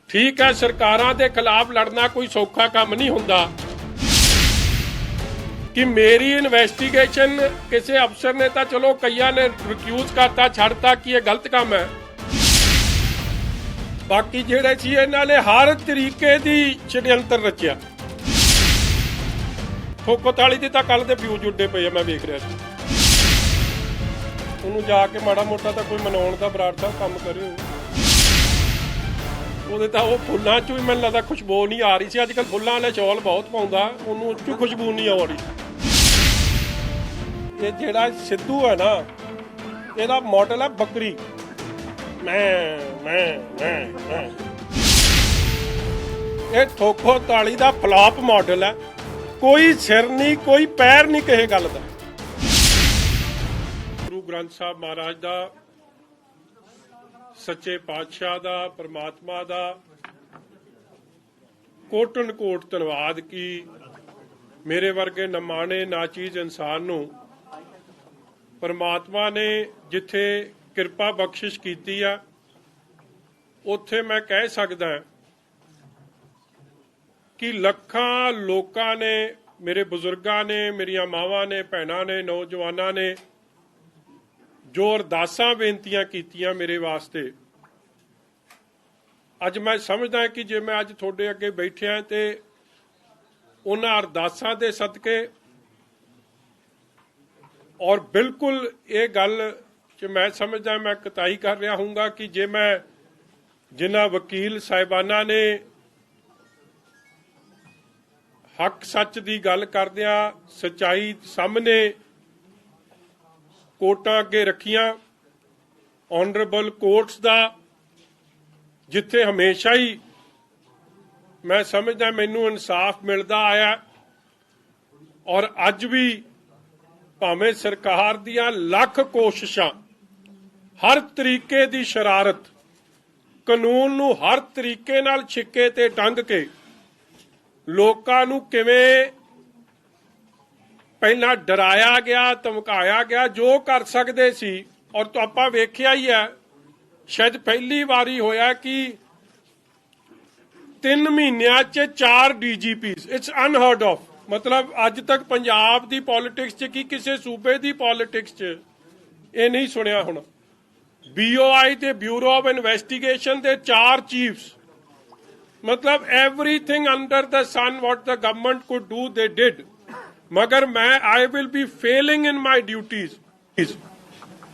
ठीक है, सरकारां दे खिलाफ लड़ना कोई सौखा काम नहीं हुंदा कि मेरी इन्वेस्टिगेशन किसी अफसर ने तो चलो कईयां ने रिक्यूज करता छड़ता कि यह गलत काम है। बाकी जिहड़े सी इन्हां ने हर तरीके दी षड्यंत्र रचिया। ठोकोताली दी तां कल दे व्यूज उड्डे पे मैं वेख रहा सी। ਉਹਨੂੰ ਜਾ ਕੇ ਮਾੜਾ ਮੋਟਾ ਤਾਂ ਕੋਈ ਮਨਾਉਣ ਦਾ ਬਰਾੜ ਸਾਹਿਬ ਕੰਮ ਕਰਿਓ। ਉਹਦੇ ਤਾਂ ਉਹ ਫੁੱਲਾਂ 'ਚੋਂ ਹੀ ਮੈਨੂੰ ਲੱਗਦਾ ਖੁਸ਼ਬੂ ਨਹੀਂ ਆ ਰਹੀ ਸੀ। ਅੱਜ ਕੱਲ੍ਹ ਫੁੱਲਾਂ ਵਾਲੇ ਚੌਲ ਬਹੁਤ ਪਾਉਂਦਾ, ਉਹਨੂੰ ਉਹ 'ਚੋਂ ਖੁਸ਼ਬੂ ਨਹੀਂ ਆ ਰਹੀ। ਇਹ ਜਿਹੜਾ ਸਿੱਧੂ ਹੈ ਨਾ, ਇਹਦਾ ਮਾਡਲ ਹੈ ਬੱਕਰੀ। ਮੈਂ ਇਹ ਠੋਕੋ ਤਾਲੀ ਦਾ ਫਲਾਪ ਮਾਡਲ ਹੈ। ਕੋਈ ਸਿਰ ਨਹੀਂ, ਕੋਈ ਪੈਰ ਨਹੀਂ ਕਿਸੇ ਗੱਲ ਦਾ। ਗੁਰੂ ਗ੍ਰੰਥ ਸਾਹਿਬ ਮਹਾਰਾਜ ਦਾ, ਸੱਚੇ ਪਾਤਸ਼ਾਹ ਦਾ, परमात्मा ਦਾ ਕੋਟਨ ਕੋਟ ਧੰਨਵਾਦ ਕਿ ਮੇਰੇ ਵਰਗੇ ਨਮਾਣੇ ਨਾਚੀਜ਼ ਇਨਸਾਨ ਨੂੰ परमात्मा ਨੇ ਜਿੱਥੇ ਕਿਰਪਾ ਬਖਸ਼ਿਸ਼ ਕੀਤੀ ਆ, ਉੱਥੇ ਮੈਂ ਕਹਿ ਸਕਦਾ ਕਿ ਲੱਖਾਂ ਲੋਕਾਂ ਨੇ, ਮੇਰੇ ਬਜ਼ੁਰਗਾਂ ਨੇ, ਮੇਰੀਆਂ ਮਾਵਾਂ ਨੇ, ਭੈਣਾਂ ਨੇ, ਨੌਜਵਾਨਾਂ ਨੇ ਜੋ ਅਰਦਾਸਾਂ ਬੇਨਤੀਆਂ ਕੀਤੀਆਂ ਮੇਰੇ ਵਾਸਤੇ। ਅੱਜ ਮੈਂ ਸਮਝਦਾ ਕਿ ਜੇ ਮੈਂ ਅੱਜ ਤੁਹਾਡੇ ਅੱਗੇ ਬੈਠਿਆ ਤੇ ਉਹਨਾਂ ਅਰਦਾਸਾਂ ਦੇ ਸਦਕੇ, ਔਰ ਬਿਲਕੁਲ ਇਹ ਗੱਲ ਕਿ ਮੈਂ ਸਮਝਦਾ ਮੈਂ ਕਤਾਈ ਕਰ ਰਿਹਾ ਹੂੰਗਾ ਕਿ ਜੇ ਮੈਂ ਜਿਨ੍ਹਾਂ ਵਕੀਲ ਸਾਹਿਬਾਨਾਂ ਨੇ ਹੱਕ ਸੱਚ ਦੀ ਗੱਲ ਕਰਦਿਆਂ ਸੱਚਾਈ ਸਾਹਮਣੇ ਕੋਰਟਾਂ ਅੱਗੇ ਰੱਖੀਆਂ, ਆਨਰੇਬਲ ਕੋਰਟਸ ਦਾ ਜਿੱਥੇ ਹਮੇਸ਼ਾ ਹੀ ਮੈਂ ਸਮਝਦਾ ਮੈਨੂੰ ਇਨਸਾਫ ਮਿਲਦਾ ਆਇਆ, ਔਰ ਅੱਜ ਵੀ ਭਾਵੇਂ ਸਰਕਾਰ ਦੀਆਂ ਲੱਖ ਕੋਸ਼ਿਸ਼ਾਂ, ਹਰ ਤਰੀਕੇ ਦੀ ਸ਼ਰਾਰਤ, ਕਾਨੂੰਨ ਨੂੰ ਹਰ ਤਰੀਕੇ ਨਾਲ ਛਿੱਕੇ ਤੇ ਟੰਗ ਕੇ ਲੋਕਾਂ ਨੂੰ ਕਿਵੇਂ ਪਹਿਲਾਂ ਡਰਾਇਆ ਗਿਆ, ਧਮਕਾਇਆ ਗਿਆ, ਜੋ ਕਰ ਸਕਦੇ ਸੀ। ਔਰ ਤਾਂ ਆਪਾਂ ਵੇਖਿਆ ਹੀ ਹੈ, ਸ਼ਾਇਦ ਪਹਿਲੀ ਵਾਰੀ ਹੋਇਆ ਕਿ 3 ਮਹੀਨਿਆਂ 'ਚ 4 DGPs, ਇਟਸ ਅਨਹਰਡ ਆਫ। ਮਤਲਬ ਅੱਜ ਤੱਕ ਪੰਜਾਬ ਦੀ ਪੋਲਿਟਿਕਸ 'ਚ ਕੀ ਕਿਸੇ ਸੂਬੇ ਦੀ ਪੋਲਿਟਿਕਸ 'ਚ ਇਹ ਨਹੀਂ ਸੁਣਿਆ ਹੁਣ। BOI ਤੇ ਬਿਊਰੋ ਆਫ ਇਨਵੈਸਟੀਗੇਸ਼ਨ ਦੇ 4 ਚੀਫਸ, ਮਤਲਬ everything under the sun what the government could do they did. मगर मैं I will be failing in my duties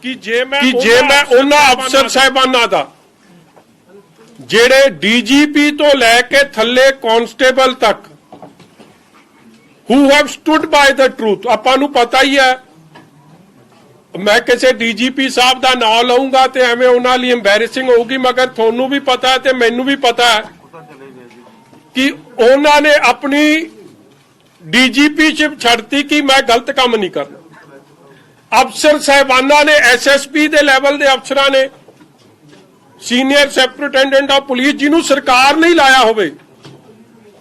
कि जे मैं उन्हां अफसर साहिबानां दा ਜਿਹੜੇ DGP ਤੋਂ ਲੈ ਕੇ ਥੱਲੇ ਕਾਂਸਟੇਬਲ ਤੱਕ who have stood by the truth, ਆਪਾਂ ਨੂੰ ਪਤਾ ਹੀ ਹੈ। ਮੈਂ ਕਿਸੇ DGP ਸਾਹਿਬ ਦਾ ਨਾਮ ਲਊਂਗਾ ਤੇ ਐਵੇਂ ਉਹਨਾਂ ਲਈ ਐਮਬੈਰਸਿੰਗ ਹੋਊਗੀ, ਮਗਰ ਤੁਹਾਨੂੰ ਵੀ ਪਤਾ ਹੈ ਤੇ ਮੈਨੂੰ ਵੀ ਪਤਾ ਹੈ ਕਿ ਉਹਨਾਂ ਨੇ ਆਪਣੀ DGPਸ਼ਿਪ ਛੱਡਤੀ ਕਿ ਮੈਂ ਗਲਤ ਕੰਮ ਨਹੀਂ ਕਰਨਾ। ਅਫਸਰ ਸਾਹਿਬਾਨਾਂ ਨੇ, SSP ਦੇ ਲੈਵਲ ਦੇ ਅਫਸਰਾਂ ਨੇ, ਸੀਨੀਅਰ ਸੁਪਰਡੈਂਟੈਂਟ ਆਫ ਪੁਲਿਸ ਜਿਹਨੂੰ ਸਰਕਾਰ ਨਹੀਂ ਲਾਇਆ ਹੋਵੇ,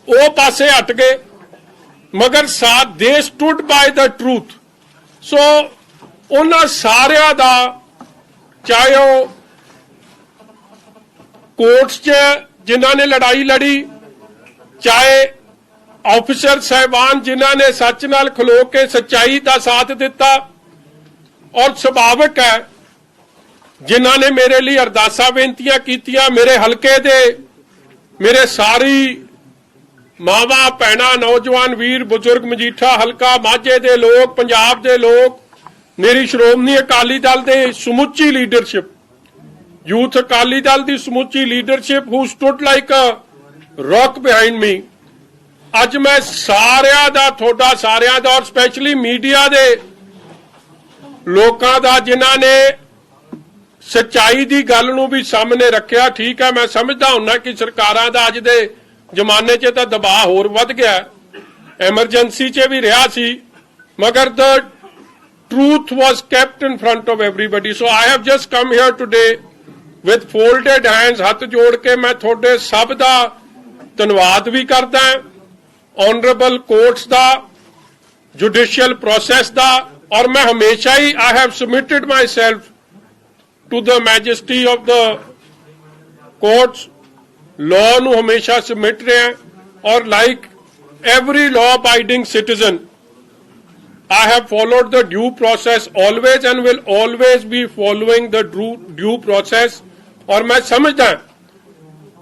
ਉਹ ਪਾਸੇ ਹਟ ਗਏ, ਮਗਰ ਸਾਥ ਦੇ ਸਟੂਡ ਬਾਈ ਦਾ ਟਰੂਥ। ਸੋ ਉਹਨਾਂ ਸਾਰਿਆਂ ਦਾ, ਚਾਹੇ ਉਹ ਕੋਰਟਸ 'ਚ ਜਿਨ੍ਹਾਂ ਨੇ ਲੜਾਈ ਲੜੀ, ਚਾਹੇ ਆਫਿਸਰ ਸਾਹਿਬਾਨ ਜਿਨ੍ਹਾਂ ਨੇ ਸੱਚ ਨਾਲ ਖਲੋ ਕੇ ਸੱਚਾਈ ਦਾ ਸਾਥ ਦਿੱਤਾ, ਔਰ ਸੁਭਾਵਿਕ ਹੈ ਜਿਨ੍ਹਾਂ ਨੇ ਮੇਰੇ ਲਈ ਅਰਦਾਸਾਂ ਬੇਨਤੀਆਂ ਕੀਤੀਆਂ, ਮੇਰੇ ਹਲਕੇ ਦੇ, ਮੇਰੇ ਸਾਰੀ ਮਾਵਾਂ, ਭੈਣਾਂ, ਨੌਜਵਾਨ, ਵੀਰ, ਬਜ਼ੁਰਗ, ਮਜੀਠਾ ਹਲਕਾ, ਮਾਝੇ ਦੇ ਲੋਕ, ਪੰਜਾਬ ਦੇ ਲੋਕ, ਮੇਰੀ ਸ਼੍ਰੋਮਣੀ ਅਕਾਲੀ ਦਲ ਦੇ ਸਮੁੱਚੀ ਲੀਡਰਸ਼ਿਪ, ਯੂਥ ਅਕਾਲੀ ਦਲ ਦੀ ਸਮੁੱਚੀ leadership who stood like a rock behind me. ਅੱਜ ਮੈਂ ਸਾਰਿਆਂ ਦਾ, ਤੁਹਾਡਾ ਸਾਰਿਆਂ ਦਾ, ਔਰ ਸਪੈਸ਼ਲੀ ਮੀਡੀਆ ਦੇ ਲੋਕਾਂ ਦਾ ਜਿਨ੍ਹਾਂ ਨੇ ਸੱਚਾਈ ਦੀ ਗੱਲ ਨੂੰ ਵੀ ਸਾਹਮਣੇ ਰੱਖਿਆ। ਠੀਕ ਹੈ, ਮੈਂ ਸਮਝਦਾ ਹੁੰਦਾ ਕਿ ਸਰਕਾਰਾਂ ਦਾ ਅੱਜ ਦੇ ਜ਼ਮਾਨੇ 'ਚ ਤਾਂ ਦਬਾਅ ਹੋਰ ਵੱਧ ਗਿਆ, ਐਮਰਜੈਂਸੀ 'ਚ ਵੀ ਰਿਹਾ ਸੀ, ਮਗਰ ਦ truth was kept in front of everybody. So I have just come here today with folded hands, ਹੱਥ ਜੋੜ ਕੇ ਮੈਂ ਤੁਹਾਡੇ ਸਭ ਦਾ ਧੰਨਵਾਦ ਵੀ ਕਰਦਾ, ਆਨਰੇਬਲ ਕੋਰਟਸ ਦਾ, ਜੁਡੀਸ਼ੀਅਲ ਪ੍ਰੋਸੈਸ ਦਾ, ਔਰ ਮੈਂ ਹਮੇਸ਼ਾ ਹੀ I have submitted myself to the majesty of the courts law ਨੂੰ ਹਮੇਸ਼ਾ ਸਮਿਟ ਰਿਹਾ ਔਰ like every law abiding citizen I have followed the due process always and will always be following the due process ਔਰ ਮੈਂ ਸਮਝਦਾ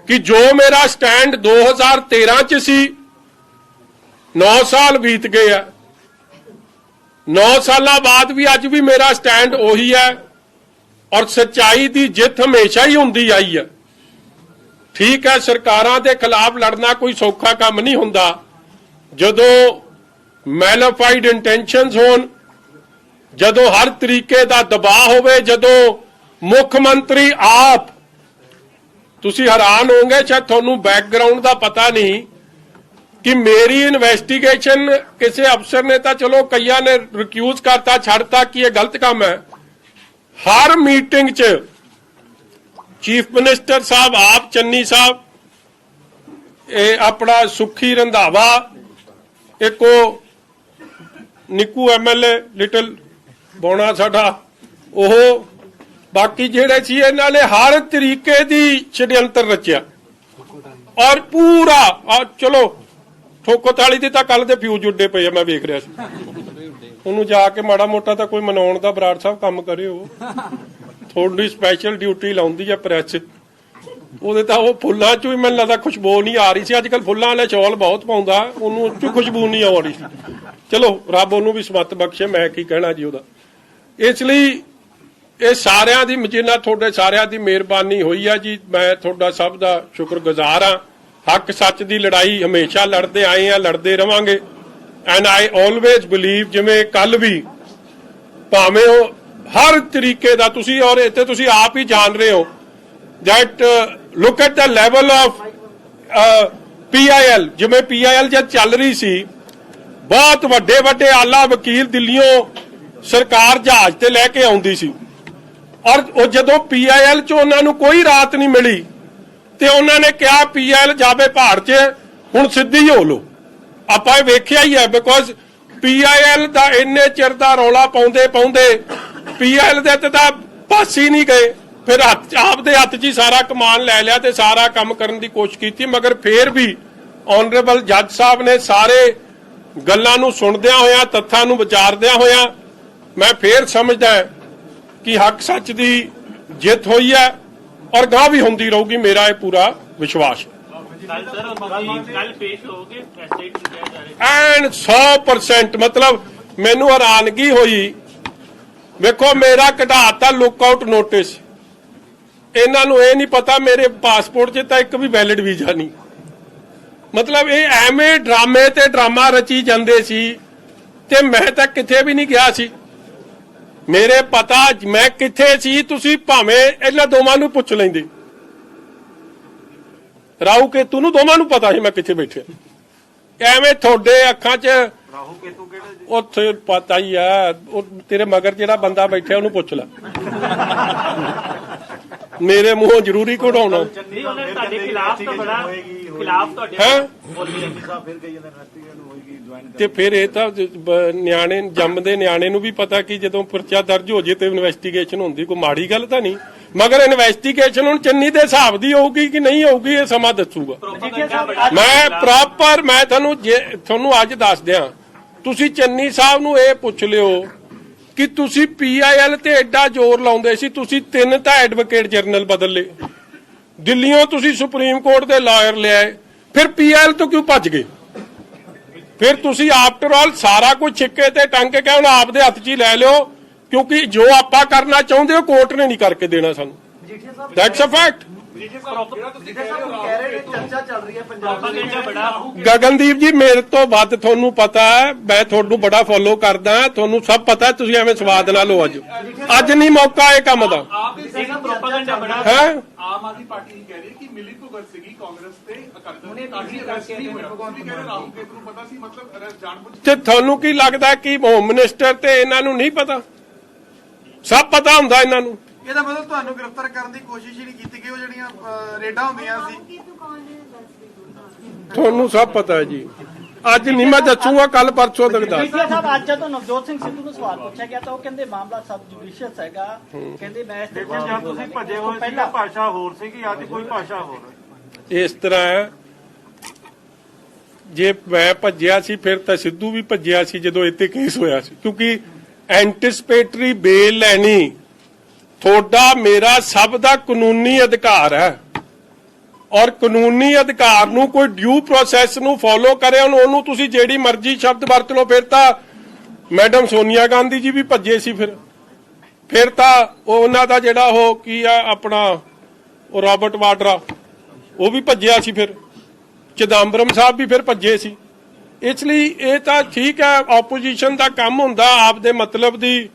ਕਿ ਜੋ ਮੇਰਾ ਸਟੈਂਡ 2013 ਚ ਸੀ 9 ਸਾਲ ਬੀਤ ਗਏ ਆ 9 ਸਾਲਾਂ ਬਾਅਦ ਵੀ ਅੱਜ ਵੀ ਮੇਰਾ ਸਟੈਂਡ ਉਹੀ ਹੈ ਔਰ ਸੱਚਾਈ ਦੀ ਜਿੱਤ ਹਮੇਸ਼ਾ ਹੀ ਹੁੰਦੀ ਆਈ ਹੈ। ਠੀਕ ਹੈ, ਸਰਕਾਰਾਂ ਦੇ ਖਿਲਾਫ ਲੜਨਾ ਕੋਈ ਸੌਖਾ ਕੰਮ ਨਹੀਂ ਹੁੰਦਾ ਜਦੋਂ ਮੈਲੀਫਾਈਡ ਇੰਟੈਂਸ਼ਨਸ ਹੋਣ, ਜਦੋਂ ਹਰ ਤਰੀਕੇ ਦਾ ਦਬਾਅ ਹੋਵੇ, ਜਦੋਂ ਮੁੱਖ ਮੰਤਰੀ ਆਪ, ਤੁਸੀਂ ਹੈਰਾਨ ਹੋਵੋਗੇ ਸ਼ਾਇਦ ਤੁਹਾਨੂੰ ਬੈਕਗ੍ਰਾਉਂਡ ਦਾ ਪਤਾ ਨਹੀਂ ਕਿ ਮੇਰੀ ਇਨਵੈਸਟੀਗੇਸ਼ਨ ਕਿਸੇ ਅਫਸਰ ਨੇ ਤਾਂ ਚਲੋ ਕਈਆਂ ਨੇ ਰਿਕਿਊਜ਼ ਕਰਤਾ ਛੱਡਤਾ ਕਿ ਇਹ ਗਲਤ ਕੰਮ ਹੈ। ਹਰ ਮੀਟਿੰਗ 'ਚ ਚੀਫ ਮਿਨਿਸਟਰ ਸਾਹਿਬ ਆਪ, ਚੰਨੀ ਸਾਹਿਬ, ਇਹ ਆਪਣਾ ਸੁਖੀ ਰੰਧਾਵਾ, ਇੱਕ ਉਹ ਨਿੱਕੂ ਐਮਐਲਏ ਲਿਟਲ ਬੋਣਾ ਸਾਡਾ, ਉਹ ਬਾਕੀ ਜਿਹੜੇ ਸੀ ਇਹਨਾਂ ਨੇ ਹਰ ਤਰੀਕੇ ਦੀ ਛੜਯੰਤਰ ਰਚਿਆ ਔਰ ਪੂਰਾ ਚਲੋ ਠੋਕੋ ਤਾਲੀ ਦੇ ਤਾਂ ਕੱਲ ਦੇ ਫਿਊਜ਼ ਉੱਡੇ ਪਏ ਆ, ਮੈਂ ਵੇਖ ਰਿਹਾ ਸੀ ਉਹਨੂੰ ਜਾ ਕੇ ਮਾੜਾ ਮੋਟਾ ਤਾਂ ਕੋਈ ਮਨਾਉਣ ਦਾ ਬਰਾੜ ਸਾਹਿਬ ਕੰਮ ਕਰਿਓ। ਥੋੜੀ ਸਪੈਸ਼ਲ ਡਿਊਟੀ ਲਾਉਂਦੀ ਆ ਪ੍ਰੈਸ, ਉਹਦੇ ਤਾਂ ਉਹ ਫੁੱਲਾਂ ਚੋਂ ਹੀ ਮੈਨੂੰ ਲੱਗਦਾ ਖੁਸ਼ਬੂ ਨਹੀਂ ਆ ਰਹੀ ਸੀ। ਅੱਜ ਕੱਲ ਫੁੱਲਾਂ ਵਾਲੇ ਚੌਲ ਬਹੁਤ ਪਾਉਂਦਾ, ਉਹਨੂੰ ਉੱਚੋਂ ਖੁਸ਼ਬੂ ਨਹੀਂ ਆ ਰਹੀ ਸੀ। ਚਲੋ ਰੱਬ ਉਹਨੂੰ ਵੀ ਸਮੱਤ ਬਖਸ਼ੇ, ਮੈਂ ਕੀ ਕਹਿਣਾ ਜੀ ਉਹਦਾ। ਇਸ ਲਈ ਇਹ ਸਾਰਿਆਂ ਦੀ, ਜਿਨ੍ਹਾਂ ਤੁਹਾਡੇ ਸਾਰਿਆਂ ਦੀ ਮਿਹਰਬਾਨੀ ਹੋਈ ਆ ਜੀ, ਮੈਂ ਤੁਹਾਡਾ ਸਭ ਦਾ ਸ਼ੁਕਰਗੁਜ਼ਾਰ ਹਾਂ। ਹੱਕ ਸੱਚ ਦੀ ਲੜਾਈ ਹਮੇਸ਼ਾ ਲੜਦੇ ਆਏ ਆ, ਲੜਦੇ ਰਵਾਂਗੇ। ਐਂਡ ਆਈ ਆਲਵੇਜ਼ ਬਿਲੀਵ, ਜਿਵੇਂ ਕੱਲ ਵੀ ਭਾਵੇਂ ਉਹ ਹਰ ਤਰੀਕੇ ਦਾ ਤੁਸੀਂ, ਔਰ ਇੱਥੇ ਤੁਸੀਂ ਆਪ ਹੀ ਜਾਣ ਰਹੇ ਹੋ that look at the level of PIL, ਜਿਵੇਂ PIL ਜਦ ਚੱਲ ਰਹੀ ਸੀ, ਬਹੁਤ ਵੱਡੇ ਵੱਡੇ ਆਲਾ ਵਕੀਲ ਦਿੱਲੀੋਂ ਸਰਕਾਰ ਜਹਾਜ਼ ਤੇ ਲੈ ਕੇ ਆਉਂਦੀ ਸੀ ਔਰ ਉਹ ਜਦੋਂ PIL 'ਚ ਉਹਨਾਂ ਨੂੰ ਕੋਈ ਰਾਹਤ ਨਹੀਂ ਮਿਲੀ ਤੇ ਉਹਨਾਂ ਨੇ ਕਿਹਾ PIL ਜਾਵੇ ਪਹਾੜ 'ਚ, ਹੁਣ ਸਿੱਧੀ ਹੋ ਲਓ। ਆਪਾਂ ਇਹ ਵੇਖਿਆ ਹੀ ਹੈ, ਬਿਕੋਜ਼ PIL ਦਾ ਇੰਨੇ ਚਿਰ ਦਾ ਰੌਲਾ ਪਾਉਂਦੇ PIL ਦੇ ਤੇ ਤਾਂ ਪਾਸ ਹੀ ਨਹੀਂ ਗਏ। ਫਿਰ ਆਪਦੇ ਹੱਥ 'ਚ ਹੀ ਸਾਰਾ ਕਮਾਨ ਲੈ ਲਿਆ ਤੇ ਸਾਰਾ ਕੰਮ ਕਰਨ ਦੀ ਕੋਸ਼ਿਸ਼ ਕੀਤੀ, ਮਗਰ ਫੇਰ ਵੀ ਆਨਰੇਬਲ ਜੱਜ ਸਾਹਿਬ ਨੇ ਸਾਰੇ ਗੱਲਾਂ ਨੂੰ ਸੁਣਦਿਆਂ ਹੋਇਆਂ, ਤੱਥਾਂ ਨੂੰ ਵਿਚਾਰਦਿਆਂ ਹੋਇਆਂ, ਮੈਂ ਫੇਰ ਸਮਝਦਾ ਕਿ ਹੱਕ ਸੱਚ ਦੀ ਜਿੱਤ ਹੋਈ ਹੈ ਔਰ ਗਾਂ ਵੀ ਹੁੰਦੀ ਰਹੂਗੀ, ਮੇਰਾ ਇਹ ਪੂਰਾ ਵਿਸ਼ਵਾਸ ਹੈ। ਐਂਡ 100% ਮਤਲਬ ਮੈਨੂੰ ਹੈਰਾਨਗੀ ਹੋਈ, ਵੇਖੋ ਮੇਰਾ ਕਢਾਤਾ ਲੁੱਕ ਆਊਟ ਨੋਟਿਸ, ਇਹਨਾਂ ਨੂੰ ਇਹ ਨਹੀਂ ਪਤਾ ਮੇਰੇ ਪਾਸਪੋਰਟ 'ਚ ਤਾਂ ਇੱਕ ਵੀ ਵੈਲਿਡ ਵੀਜ਼ਾ ਨਹੀਂ। ਮਤਲਬ ਇਹ ਐਵੇਂ ਡਰਾਮੇ ਤੇ ਡਰਾਮਾ ਰਚੀ ਜਾਂਦੇ ਸੀ ਤੇ ਮੈਂ ਤਾਂ ਕਿਤੇ ਵੀ ਨਹੀਂ ਗਿਆ ਸੀ। ਮੇਰੇ ਪਤਾ ਮੈਂ ਕਿੱਥੇ ਸੀ, ਤੁਸੀਂ ਭਾਵੇਂ ਇਹਨਾਂ ਦੋਵਾਂ ਨੂੰ ਪੁੱਛ ਲੈਂਦੇ, ਰਾਹੂ ਕੇਤੂ ਨੂੰ ਦੋਵਾਂ ਨੂੰ ਪਤਾ ਸੀ ਮੈਂ ਕਿੱਥੇ ਬੈਠਿਆ। ਐਵੇਂ ਤੁਹਾਡੇ ਅੱਖਾਂ 'ਚ ਰਾਹੂ ਕੇਤੂ ਕਿਹੜੇ ਉੱਥੇ ਪਤਾ ਹੀ ਆ, ਉਹ ਤੇਰੇ ਮਗਰ ਜਿਹੜਾ ਬੰਦਾ ਬੈਠਿਆ ਉਹਨੂੰ ਪੁੱਛ ਲੈ, ਮੇਰੇ ਮੂੰਹੋਂ ਜ਼ਰੂਰੀ ਕਢਾਉਣਾ। ਤੇ ਫਿਰ ਇਹ ਤਾਂ ਨਿਆਣੇ ਜੰਮਦੇ ਨਿਆਣੇ ਨੂੰ ਵੀ ਪਤਾ ਕਿ ਜਦੋਂ ਪਰਚਾ ਦਰਜ ਹੋ ਜੇ ਤੇ ਇਨਵੈਸਟੀਗੇਸ਼ਨ ਹੁੰਦੀ, ਕੋਈ ਮਾੜੀ ਗੱਲ ਤਾਂ ਨਹੀਂ। ਮਗਰ ਇਨਵੈਸਟੀਗੇਸ਼ਨ ਹੁਣ ਚੰਨੀ ਦੇ ਹਿਸਾਬ ਦੀ ਹੋਊਗੀ ਕਿ ਨਹੀਂ ਹੋਊਗੀ, ਇਹ ਸਮਾਂ ਦੱਸੂਗਾ। ਮੈਂ ਪ੍ਰੋਪਰ ਮੈਂ ਤੁਹਾਨੂੰ ਅੱਜ ਦੱਸ ਦਿਆਂ, ਤੁਸੀਂ ਚੰਨੀ ਸਾਹਿਬ ਨੂੰ ਇਹ ਪੁੱਛ ਲਿਓ ਕਿ ਤੁਸੀਂ PIL ਤੇ ਐਡਾ ਜ਼ੋਰ ਲਾਉਂਦੇ ਸੀ, ਤੁਸੀਂ 3 ਤਾਂ ਐਡਵੋਕੇਟ ਜਨਰਲ ਬਦਲ ਲਏ, ਦਿੱਲੀੋਂ ਤੁਸੀਂ ਸੁਪਰੀਮ ਕੋਰਟ ਦੇ ਲਾਇਰ ਲਿਆਏ, ਫਿਰ PIL ਤੋਂ ਕਿਉਂ ਭੱਜ ਗਏ? ਫਿਰ ਤੁਸੀਂ ਆਫਟਰ ਆਲ ਸਾਰਾ ਕੁਝ ਛਿੱਕੇ ਤੇ ਟੰਗ ਕੇ ਹੁਣ ਆਪਦੇ ਹੱਥ 'ਚ ਹੀ ਲੈ ਲਿਓ, ਕਿਉਂਕਿ ਜੋ ਆਪਾਂ ਕਰਨਾ ਚਾਹੁੰਦੇ ਹੋ ਕੋਰਟ ਨੇ ਨਹੀਂ ਕਰਕੇ ਦੇਣਾ ਸਾਨੂੰ। That's a fact. ਗਗਨਦੀਪ ਜੀ, ਮੇਰੇ ਤੋਂ ਵੱਧ ਤੁਹਾਨੂੰ ਪਤਾ ਹੈ, ਮੈਂ ਤੁਹਾਨੂੰ ਬੜਾ ਫੋਲੋ ਕਰਦਾ, ਤੁਹਾਨੂੰ ਸਭ ਪਤਾ, ਤੁਸੀਂ ਐਵੇਂ ਸਵਾਦ ਨਾਲ ਲਓ। ਅੱਜ ਨਹੀਂ ਮੌਕਾ ਇਹ ਕੰਮ ਦਾ ਹੈ। ਆਮ ਆਦਮੀ ਪਾਰਟੀ ਕਹਿ ਰਹੀ ਕਿ ਮਿਲੀ ਭੁਗਤ ਸੀਗੀ ਕਾਂਗਰਸ ਤੇ ਅਕਾਲੀ ਦਲ ਰਾਹੁਲ ਕੇਤੂ ਨੂੰ ਪਤਾ ਸੀ, ਮਤਲਬ ਜਾਣਬੁੱਝ ਤੇ ਤੁਹਾਨੂੰ ਕੀ ਲੱਗਦਾ ਕਿ ਹੋਮ ਮਿਨਿਸਟਰ ਤੇ ਇਹਨਾਂ ਨੂੰ ਨਹੀਂ ਪਤਾ? ਸਭ ਪਤਾ ਹੁੰਦਾ ਇਹਨਾਂ ਨੂੰ। ਇਹਦਾ ਮਤਲਬ ਤੁਹਾਨੂੰ ਗ੍ਰਿਫਤਾਰ ਕਰਨ ਦੀ ਕੋਸ਼ਿਸ਼ ਹੀ ਨਹੀਂ ਕੀਤੀ ਗਈ, ਉਹ ਜਿਹੜੀਆਂ ਰੇਡਾਂ ਹੁੰਦੀਆਂ ਸੀ। ਤੁਹਾਨੂੰ ਸਭ ਪਤਾ ਹੈ ਜੀ। ਅੱਜ ਨਹੀਂ ਮੈਂ ਦੱਸੂਗਾ, ਕੱਲ ਪਰਸੋਂ ਤੱਕ ਦੱਸ। ਸਾਹਿਬ, ਅੱਜ ਜਦੋਂ ਨਵਜੋਤ ਸਿੰਘ ਸਿੱਧੂ ਨੂੰ ਸਵਾਲ ਪੁੱਛਿਆ ਗਿਆ ਤਾਂ ਉਹ ਕਹਿੰਦੇ ਮਾਮਲਾ ਸਬ ਜੁਡੀਸ਼ੀਅਸ ਹੈਗਾ, ਕਹਿੰਦੇ ਮੈਂ ਤੁਸੀਂ ਭੱਜੇ ਹੋਏ ਸੀ, ਭਾਸ਼ਾ ਹੋਰ ਸੀਗੀ, ਅੱਜ ਕੋਈ ਭਾਸ਼ਾ ਹੋਰ। ਇਸ ਤਰ੍ਹਾਂ ਹੈ, ਜੇ ਮੈਂ ਭੱਜਿਆ ਸੀ ਫਿਰ ਤਾਂ ਸਿੱਧੂ ਵੀ ਭੱਜਿਆ ਸੀ ਜਦੋਂ ਇੱਥੇ ਕੇਸ ਹੋਇਆ ਸੀ, ਕਿਉਂਕਿ ਐਂਟੀਸਪੇਟਰੀ ਬੇਲ ਲੈਣੀ ਤੁਹਾਡਾ ਮੇਰਾ ਸਭ ਦਾ ਕਾਨੂੰਨੀ ਅਧਿਕਾਰ ਹੈ, ਔਰ ਕਾਨੂੰਨੀ ਅਧਿਕਾਰ ਨੂੰ ਕੋਈ ਡਿਊ ਪ੍ਰੋਸੈਸ ਨੂੰ ਫੋਲੋ ਕਰੇ ਉਹਨੂੰ ਤੁਸੀਂ ਜਿਹੜੀ ਮਰਜ਼ੀ ਸ਼ਬਦ ਵਰਤ ਲਓ। ਫਿਰ ਤਾਂ ਮੈਡਮ ਸੋਨੀਆ ਗਾਂਧੀ ਜੀ ਵੀ ਭੱਜੇ ਸੀ, ਫਿਰ ਤਾਂ ਉਹਨਾਂ ਦਾ ਜਿਹੜਾ ਉਹ ਕੀ ਆ ਆਪਣਾ ਉਹ ਰਾਬਰਟ ਵਾਡਰਾ ਉਹ ਵੀ ਭੱਜਿਆ ਸੀ, ਫਿਰ ਚਿਦੰਬਰਮ ਸਾਹਿਬ ਵੀ ਫਿਰ ਭੱਜੇ ਸੀ। ਇਸ ਲਈ ਇਹ ਤਾਂ ਠੀਕ ਹੈ, ਆਪੋਜੀਸ਼ਨ ਦਾ ਕੰਮ ਹੁੰਦਾ ਆਪਦੇ ਮਤਲਬ ਦੀ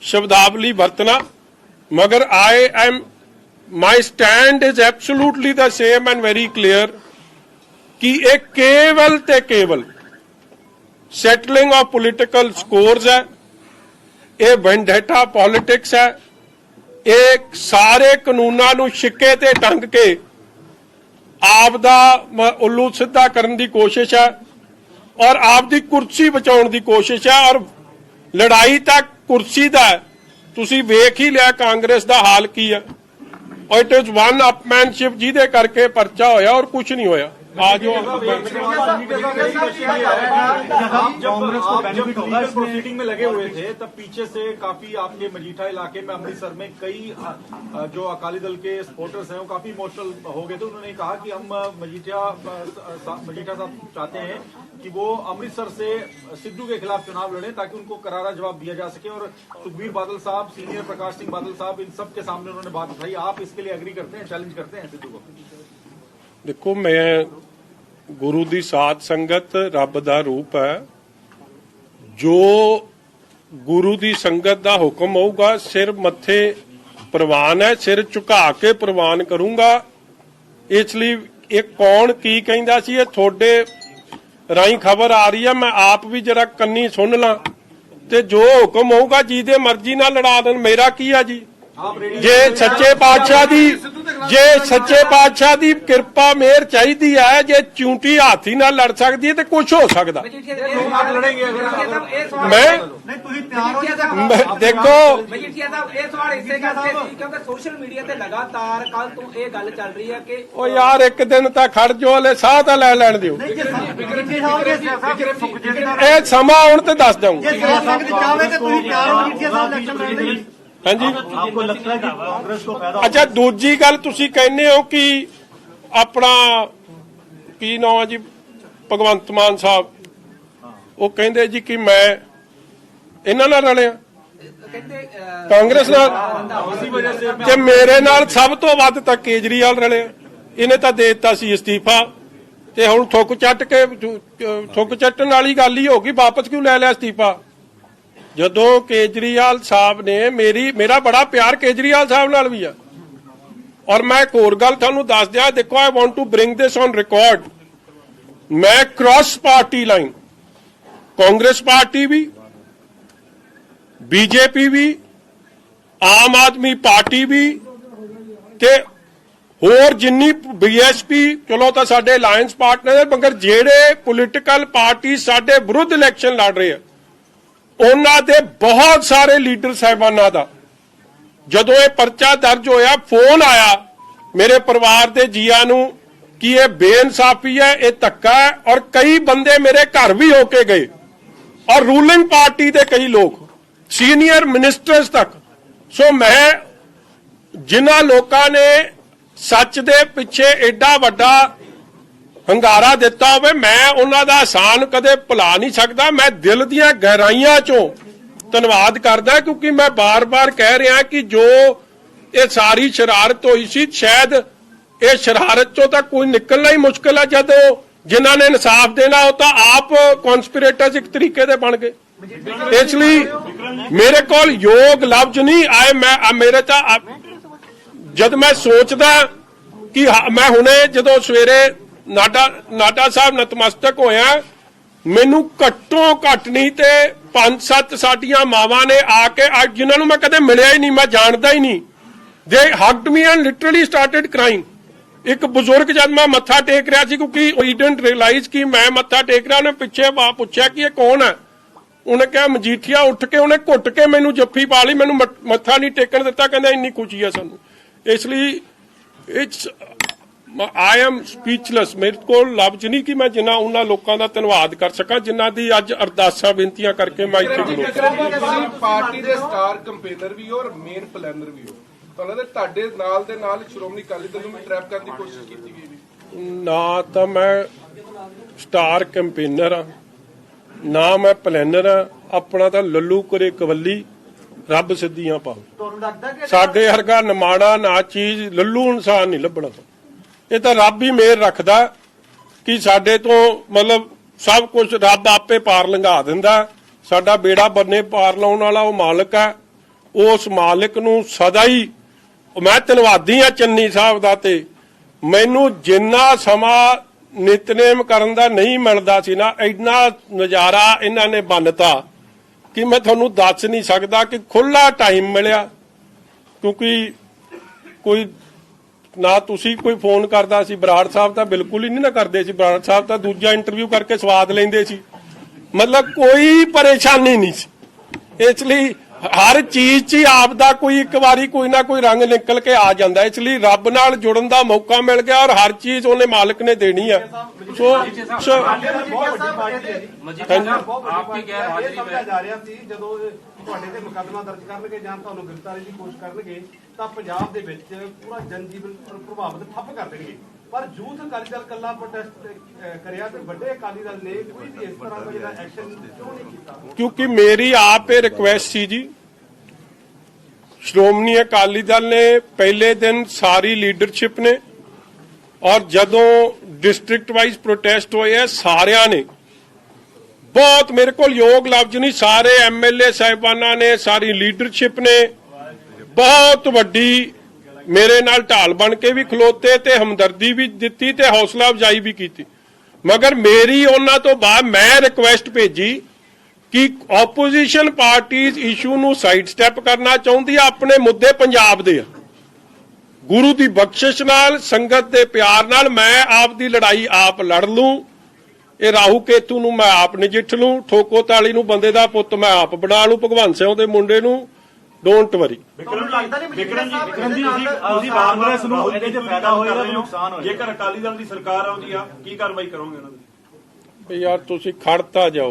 ਸ਼ਬਦਾਵਲੀ ਵਰਤਣਾ, ਮਗਰ my stand is absolutely the same and very clear ਕਿ ਇਹ ਕੇਵਲ ਤੇ ਕੇਵਲ ਸੈਟਲਿੰਗ ਆਫ ਪੋਲੀਟੀਕਲ ਸਕੋਰਸ ਹੈ, ਇਹ ਵੈਂਡੇਟਾ ਪੋਲਿਟਿਕਸ ਹੈ, ਇਹ ਸਾਰੇ ਕਾਨੂੰਨਾਂ ਨੂੰ ਛਿੱਕੇ ਤੇ ਟੰਗ ਕੇ ਆਪ ਦਾ ਉੱਲੂ ਸਿੱਧਾ ਕਰਨ ਦੀ ਕੋਸ਼ਿਸ਼ ਹੈ, ਔਰ ਆਪ ਦੀ ਕੁਰਸੀ ਬਚਾਉਣ ਦੀ ਕੋਸ਼ਿਸ਼ ਹੈ। ਔਰ ਲੜਾਈ ਤਾਂ ਕੁਰਸੀ ਦਾ ਹੈ, ਤੁਸੀਂ ਵੇਖ ਹੀ ਲਿਆ ਕਾਂਗਰਸ ਦਾ ਹਾਲ ਕੀ ਹੈ। ਔਰ ਇਟ ਇਜ਼ ਵਨ ਅਪਮੈਨਸ਼ਿਪ ਜਿਹਦੇ ਕਰਕੇ ਪਰਚਾ ਹੋਇਆ ਔਰ ਕੁਝ नहीं होया। आज प्रोसीडिंग में लगे हुए थे तब पीछे से काफी आपके मजीठा इलाके में अमृतसर में कई जो अकाली दल के सपोर्टर्स हैं वो काफी इमोशनल हो गए थे। उन्होंने कहा कि हम मजीठा साहब चाहते हैं कि वो अमृतसर से सिद्धू के खिलाफ चुनाव लड़े ताकि उनको करारा जवाब दिया जा सके। और सुखबीर बादल साहब, सीनियर प्रकाश सिंह बादल साहब, इन सब के सामने उन्होंने बात उठाई। आप इसके लिए एग्री करते हैं, चैलेंज करते हैं सिद्धू को? देखो, मैं गुरु दी साध संगत रब दा रूप है, जो गुरु दी संगत दा हुक्म होगा सिर मत्थे प्रवान है, सिर झुका के प्रवान करूंगा। इसलिए ये कौन की कहंदा सी, ये थोड़े राही खबर आ रही है, मैं आप भी जरा कन्नी सुन ला ते जो हुक्म होगा जिहदे मर्जी नाल लड़ा देण, मेरा की है जी। जे सच्चे पातशाह दी कृपा मेहर चाहिदी है, जे चूंटी हाथी नाल लड़ सकदी है तो कुछ हो सकदा। मैं देखो सोशल मीडिया ते लगातार कल तो ये गल चल रही है कि ओ यार एक दिन तां खड़ जो, हले साह तां लै लैण दिओ, ਇਹ ਸਮਾਂ ਹੁਣ ਤੇ ਦੱਸ ਦਊਂ। ਹਾਂਜੀ, आपको लगता है कि कांग्रेस को फायदा? ਅੱਛਾ, ਦੂਜੀ ਗੱਲ ਤੁਸੀਂ ਕਹਿੰਦੇ ਹੋ ਕਿ ਆਪਣਾ ਕੀ ਨਾਮ ਹੈ ਜੀ ਭਗਵੰਤ ਮਾਨ ਸਾਹਿਬ, ਉਹ ਕਹਿੰਦੇ ਜੀ ਕਿ ਮੈਂ ਇਹਨਾਂ ਨਾਲ ਰਲਿਆ ਕਾਂਗਰਸ ਨਾਲ, ਤੇ ਮੇਰੇ ਨਾਲ ਸਭ ਤੋਂ ਵੱਧ ਤਾਂ ਕੇਜਰੀਵਾਲ ਰਲਿਆ। ਇਹਨੇ ਤਾਂ ਦੇ ਦਿੱਤਾ ਸੀ ਅਸਤੀਫਾ, ਤੇ ਹੁਣ ਥੁੱਕ ਚੱਟਣ ਵਾਲੀ ਗੱਲ ਹੀ ਹੋ ਗਈ, ਵਾਪਸ ਕਿਉਂ ਲੈ ਲਿਆ ਅਸਤੀਫਾ? ਜਦੋਂ ਕੇਜਰੀਵਾਲ ਸਾਹਿਬ ਨੇ ਮੇਰਾ ਬੜਾ ਪਿਆਰ ਕੇਜਰੀਵਾਲ ਸਾਹਿਬ ਨਾਲ ਵੀ ਆ। ਔਰ ਮੈਂ ਇੱਕ ਹੋਰ ਗੱਲ ਤੁਹਾਨੂੰ ਦੱਸ ਦਿਆਂ, ਦੇਖੋ, I want to bring this on record, ਮੈਂ cross party line Congress party ਵੀ, ਬੀਜੇਪੀ ਵੀ, ਆਮ ਆਦਮੀ ਪਾਰਟੀ ਵੀ, ਤੇ ਹੋਰ ਜਿੰਨੀ ਬੀਐਸਪੀ, ਚਲੋ ਤਾਂ ਸਾਡੇ ਅਲਾਇੰਸ ਪਾਰਟਨਰ, ਮਗਰ ਜਿਹੜੇ ਪੋਲੀਟੀਕਲ ਪਾਰਟੀ ਸਾਡੇ ਵਿਰੁੱਧ ਇਲੈਕਸ਼ਨ ਲੜ ਰਹੇ ਆ, ਉਹਨਾਂ ਦੇ ਬਹੁਤ ਸਾਰੇ ਲੀਡਰ ਸਾਹਿਬਾਨਾਂ ਦਾ ਜਦੋਂ ਇਹ ਪਰਚਾ ਦਰਜ ਹੋਇਆ ਫੋਨ ਆਇਆ ਮੇਰੇ ਪਰਿਵਾਰ ਦੇ ਜੀਆਂ ਨੂੰ ਕਿ ਇਹ ਬੇਇਨਸਾਫੀ ਹੈ, ਇਹ ਧੱਕਾ ਹੈ, ਔਰ ਕਈ ਬੰਦੇ ਮੇਰੇ ਘਰ ਵੀ ਹੋ ਕੇ ਗਏ, ਔਰ ਰੂਲਿੰਗ ਪਾਰਟੀ ਦੇ ਕਈ ਲੋਕ, ਸੀਨੀਅਰ ਮਿਨਿਸਟਰਸ ਤੱਕ। ਸੋ ਮੈਂ ਜਿਨ੍ਹਾਂ ਲੋਕਾਂ ਨੇ ਸੱਚ ਦੇ ਪਿੱਛੇ ਐਡਾ ਵੱਡਾ ਹੰਗਾਰਾ ਦਿੱਤਾ ਹੋਵੇ, ਮੈਂ ਉਹਨਾਂ ਦਾ ਆਸਾਨ ਕਦੇ ਭੁਲਾ ਨਹੀਂ ਸਕਦਾ। ਮੈਂ ਦਿਲ ਦੀਆਂ ਗਹਿਰਾਈਆਂ ਚੋਂ ਧੰਨਵਾਦ ਕਰਦਾ, ਕਿਉਂਕਿ ਮੈਂ ਬਾਰ-ਬਾਰ ਕਹਿ ਰਿਹਾ ਕਿ ਜੋ ਇਹ ਸਾਰੀ ਸ਼ਰਾਰਤ ਹੋਈ ਸੀ, ਸ਼ਾਇਦ ਇਹ ਸ਼ਰਾਰਤ ਚੋਂ ਤਾਂ ਕੋਈ ਨਿਕਲਣਾ ਹੀ ਮੁਸ਼ਕਿਲ ਹੈ। ਜਦੋਂ ਜਿਨ੍ਹਾਂ ਨੇ ਇਨਸਾਫ ਦੇਣਾ ਉਹ ਤਾਂ ਆਪ ਕਨਸਪੀਰੇਟਰਸ ਇੱਕ ਤਰੀਕੇ ਦੇ ਬਣ ਗਏ। ਇਸ ਲਈ ਮੇਰੇ ਕੋਲ ਯੋਗ ਲਫ਼ਜ਼ ਨਹੀਂ ਆਏ। ਮੇਰੇ ਤਾਂ ਜਦ ਮੈਂ ਸੋਚਦਾ ਕਿ ਮੈਂ ਹੁਣੇ ਜਦੋਂ ਸਵੇਰੇ ਨਾਡਾ ਸਾਹਿਬ ਨਤਮਸਤਕ ਹੋਇਆ, ਮੈਨੂੰ ਘੱਟੋ ਘੱਟ ਨਹੀਂ ਤੇ 5-7 ਸਾਡੀਆਂ ਮਾਵਾਂ ਨੇ ਆ ਕੇ, ਜਿਨ੍ਹਾਂ ਨੂੰ ਮੈਂ ਕਦੇ ਮਿਲਿਆ ਹੀ ਨਹੀਂ, ਮੈਂ ਜਾਣਦਾ ਹੀ ਨਹੀਂ, they hugged me and literally started crying. ਇੱਕ ਬਜ਼ੁਰਗ ਜਦ ਮੈਂ ਮੱਥਾ ਟੇਕ ਰਿਹਾ ਸੀ, ਕਿਉਂਕਿ ਹੀ ਡਿਡਨਟ ਰਿਅਲਾਈਜ਼ ਕਿ ਮੈਂ ਮੱਥਾ ਟੇਕ ਰਿਹਾ, ਉਹਨੇ ਪਿੱਛੇ ਪੁੱਛਿਆ ਕਿ ਇਹ ਕੌਣ ਹੈ, ਉਹਨੇ ਕਿਹਾ ਮਜੀਠੀਆ। ਉੱਠ ਕੇ ਉਹਨੇ ਘੁੱਟ ਕੇ ਮੈਨੂੰ ਜੱਫੀ ਪਾ ਲਈ, ਮੈਨੂੰ ਮੱਥਾ ਨਹੀਂ ਟੇਕਣ ਦਿੱਤਾ, ਕਹਿੰਦਾ ਇੰਨੀ ਖੁਸ਼ੀ ਹੈ ਸਾਨੂੰ। ਇਸ ਲਈ ਆਈ ਐਮ ਸਪੀਚਲੈਸ। ਮੇਰੇ ਕੋਲ ਲਫ਼ਜ਼ ਨਹੀਂ ਕਿ ਮੈਂ ਜਿੰਨਾ ਉਹਨਾਂ ਲੋਕਾਂ ਦਾ ਧੰਨਵਾਦ ਕਰ ਸਕਾਂ ਜਿਨ੍ਹਾਂ ਦੀ ਅੱਜ ਅਰਦਾਸਾਂ ਬੇਨਤੀਆਂ ਕਰਕੇ ਮੈਂ ਇੱਥੇ ਖਲੋਤਾ। ਪਾਰਟੀ ਦੇ ਸਟਾਰ ਕੰਪੇਨਰ ਵੀ ਹੋ ਔਰ ਮੇਨ ਪਲੈਨਰ ਵੀ ਹੋ, ਤੁਹਾਨੂੰ ਲੱਗਦਾ ਤੁਹਾਡੇ ਨਾਲ ਦੇ ਨਾਲ ਸ਼੍ਰੋਮਣੀ ਅਕਾਲੀ ਦਲ ਨੂੰ ਵੀ ਟਰੈਪ ਕਰਨ ਦੀ ਕੋਸ਼ਿਸ਼ ਕੀਤੀ ਗਈ ਵੀ? ਨਾ ਤਾਂ ਮੈਂ ਸਟਾਰ ਕੈਂਪੇਨਰ ਆ, ਨਾ ਮੈਂ ਪਲੈਨਰ ਆ। ਆਪਣਾ ਤਾਂ ਲੱਲੂ ਕਰੇ ਕਵੱਲੀ, ਰੱਬ ਸਿੱਧੀਆਂ ਪਾਵੇ। ਤੁਹਾਨੂੰ ਲੱਗਦਾ ਕਿ ਸਾਡੇ ਵਰਗਾ ਨਿਮਾਣਾ ਨਾ ਚੀਜ਼ ਲੱਲੂ ਇਨਸਾਨ ਨਹੀਂ ਲੱਭਣਾ। ਇਹ ਤਾਂ ਰੱਬ ਹੀ ਮਿਹਰ ਰੱਖਦਾ ਕਿ ਸਾਡੇ ਤੋਂ ਮਤਲਬ ਸਭ ਕੁਝ ਰੱਬ ਆਪੇ ਪਾਰ ਲੰਘਾ ਦਿੰਦਾ। ਸਾਡਾ ਬੇੜਾ ਬੰਨੇ ਪਾਰ ਲਾਉਣ ਵਾਲਾ ਉਹ ਮਾਲਕ ਹੈ। ਉਸ ਮਾਲਕ ਨੂੰ ਸਦਾ ਹੀ ਮੈਂ ਧੰਨਵਾਦੀ ਆ ਚੰਨੀ ਸਾਹਿਬ ਦਾ। ਤੇ ਮੈਨੂੰ ਜਿੰਨਾ ਸਮਾਂ ਨਿਤਨੇਮ ਕਰਨ ਦਾ ਨਹੀਂ ਮਿਲਦਾ ਸੀ ਨਾ, ਇੰਨਾ ਨਜ਼ਾਰਾ ਇਹਨਾਂ ਨੇ ਬੰਨਤਾ ਕਿ ਮੈਂ ਤੁਹਾਨੂੰ ਦੱਸ ਨਹੀਂ ਸਕਦਾ ਕਿ ਖੁੱਲਾ ਟਾਈਮ ਮਿਲਿਆ। ਕਿਉਂਕਿ ਕੋਈ ਨਾ ਤੁਸੀਂ ਕੋਈ ਫੋਨ ਕਰਦਾ ਸੀ, ਬਰਾੜ ਸਾਹਿਬ ਤਾਂ ਬਿਲਕੁਲ ਹੀ ਨਹੀਂ ਨਾ ਕਰਦੇ ਸੀ। ਬਰਾੜ ਸਾਹਿਬ ਤਾਂ ਦੂਜਾ ਇੰਟਰਵਿਊ ਕਰਕੇ ਸਵਾਦ ਲੈਂਦੇ ਸੀ। ਮਤਲਬ ਕੋਈ ਪਰੇਸ਼ਾਨੀ ਨਹੀਂ ਸੀ। ਇਸ ਲਈ ਹਰ ਚੀਜ਼ 'ਚ ਹੀ ਆਪ ਦਾ ਕੋਈ ਇੱਕ ਵਾਰੀ ਕੋਈ ਨਾ ਕੋਈ ਰੰਗ ਨਿਕਲ ਕੇ ਆ ਜਾਂਦਾ। ਇਸ ਲਈ ਰੱਬ ਨਾਲ ਜੁੜਨ ਦਾ ਮੌਕਾ ਮਿਲ ਗਿਆ ਔਰ ਹਰ ਚੀਜ਼ ਉਹਨੇ ਮਾਲਕ ਨੇ ਦੇਣੀ ਆ। ਸੋ ਆਪਕੀ ਗੈਰ ਹਾਜ਼ਰੀ ਵਿੱਚ ਜਾ ਰਿਹਾ ਸੀ ਜਦੋਂ ਤੁਹਾਡੇ ਤੇ ਮੁਕੱਦਮਾ ਦਰਜ ਕਰਨਗੇ ਜਾਂ ਤੁਹਾਨੂੰ ਗ੍ਰਿਫਤਾਰੀ ਦੀ ਕੋਸ਼ਿਸ਼ ਕਰਨਗੇ ਤਾਂ ਪੰਜਾਬ ਦੇ ਵਿੱਚ ਪੂਰਾ ਜਨਜੀਵਨ ਪ੍ਰਭਾਵਿਤ ਠੱਪ ਕਰ ਦੇਣਗੇ। ਪਰ ਯੂਥ ਅਕਾਲੀ ਦਲ ਕੱਲਾ ਪ੍ਰੋਟੈਸਟ ਕਰਿਆ ਤੇ ਵੱਡੇ ਅਕਾਲੀ ਦਲ ਨੇ ਕੋਈ ਵੀ ਇਸ ਤਰ੍ਹਾਂ ਦਾ ਜਿਹੜਾ ਐਕਸ਼ਨ ਕਿਉਂ ਨਹੀਂ ਕੀਤਾ? ਕਿਉਂਕਿ ਮੇਰੀ ਆਪ ਇਹ ਰਿਕੁਐਸਟ ਸੀ ਜੀ। ਸ਼੍ਰੋਮਣੀ ਅਕਾਲੀ ਦਲ ਨੇ ਪਹਿਲੇ ਦਿਨ ਸਾਰੀ ਲੀਡਰਸ਼ਿਪ ਨੇ ਔਰ ਜਦੋਂ ਡਿਸਟ੍ਰਿਕਟ ਵਾਈਜ਼ ਪ੍ਰੋਟੈਸਟ ਹੋਏ ਸਾਰਿਆਂ ਨੇ ਬਹੁਤ, ਮੇਰੇ ਕੋਲ ਯੋਗ ਲਫ਼ਜ਼ ਨਹੀਂ, ਸਾਰੇ ਐਮਐਲਏ ਸਾਹਿਬਾਨਾਂ ਨੇ, ਸਾਰੀ ਲੀਡਰਸ਼ਿਪ ਨੇ ਬਹੁਤ ਵੱਡੀ ਮੇਰੇ ਨਾਲ ਢਾਲ ਬਣ ਕੇ ਵੀ ਖਲੋਤੇ ਤੇ ਹਮਦਰਦੀ ਵੀ ਦਿੱਤੀ ਤੇ ਹੌਸਲਾ ਅਫਜ਼ਾਈ ਵੀ ਕੀਤੀ। ਮਗਰ ਮੇਰੀ ਉਹਨਾਂ ਤੋਂ ਬਾਅਦ ਮੈਂ ਰਿਕੁਐਸਟ ਭੇਜੀ ਕਿ ਆਪੋਜੀਸ਼ਨ ਪਾਰਟੀਜ਼ ਇਸ਼ੂ ਨੂੰ ਸਾਈਡ ਸਟੈਪ ਕਰਨਾ ਚਾਹੁੰਦੀ ਆ। ਆਪਣੇ ਮੁੱਦੇ ਪੰਜਾਬ ਦੇ ਆ। ਗੁਰੂ ਦੀ ਬਖਸ਼ਿਸ਼ ਨਾਲ, ਸੰਗਤ ਦੇ ਪਿਆਰ ਨਾਲ ਮੈਂ ਆਪ ਦੀ ਲੜਾਈ ਆਪ ਲੜ ਲੂੰ। ਇਹ ਰਾਹੂ ਕੇਤੂ ਨੂੰ ਮੈਂ ਆਪ ਨਜਿੱਠ ਲੂੰ। ਠੋਕੋ ਤਾਲੀ ਨੂੰ ਬੰਦੇ ਦਾ ਪੁੱਤ ਮੈਂ ਆਪ ਬਣਾ ਲੂੰ। ਭਗਵੰਤ ਸਿੰਘ ਦੇ ਮੁੰਡੇ ਨੂੰ ਡੋਂਟ ਵਰੀ। ਵਿਕਰਮ ਜੀ ਤੁਸੀਂ ਕਾਂਗਰਸ ਨੂੰ ਇਹਦੇ 'ਚ ਫਾਇਦਾ ਹੋਏਗਾ ਜਾਂ ਨੁਕਸਾਨ ਹੋਏਗਾ? ਜੇਕਰ ਅਕਾਲੀ ਦਲ ਦੀ ਸਰਕਾਰ ਆਉਂਦੀ ਆ ਕੀ ਕਾਰਵਾਈ ਕਰੋਗੇ ਉਹਨਾਂ ਦੀ? ਯਾਰ ਤੁਸੀਂ ਖੜਤਾ ਜਾਓ।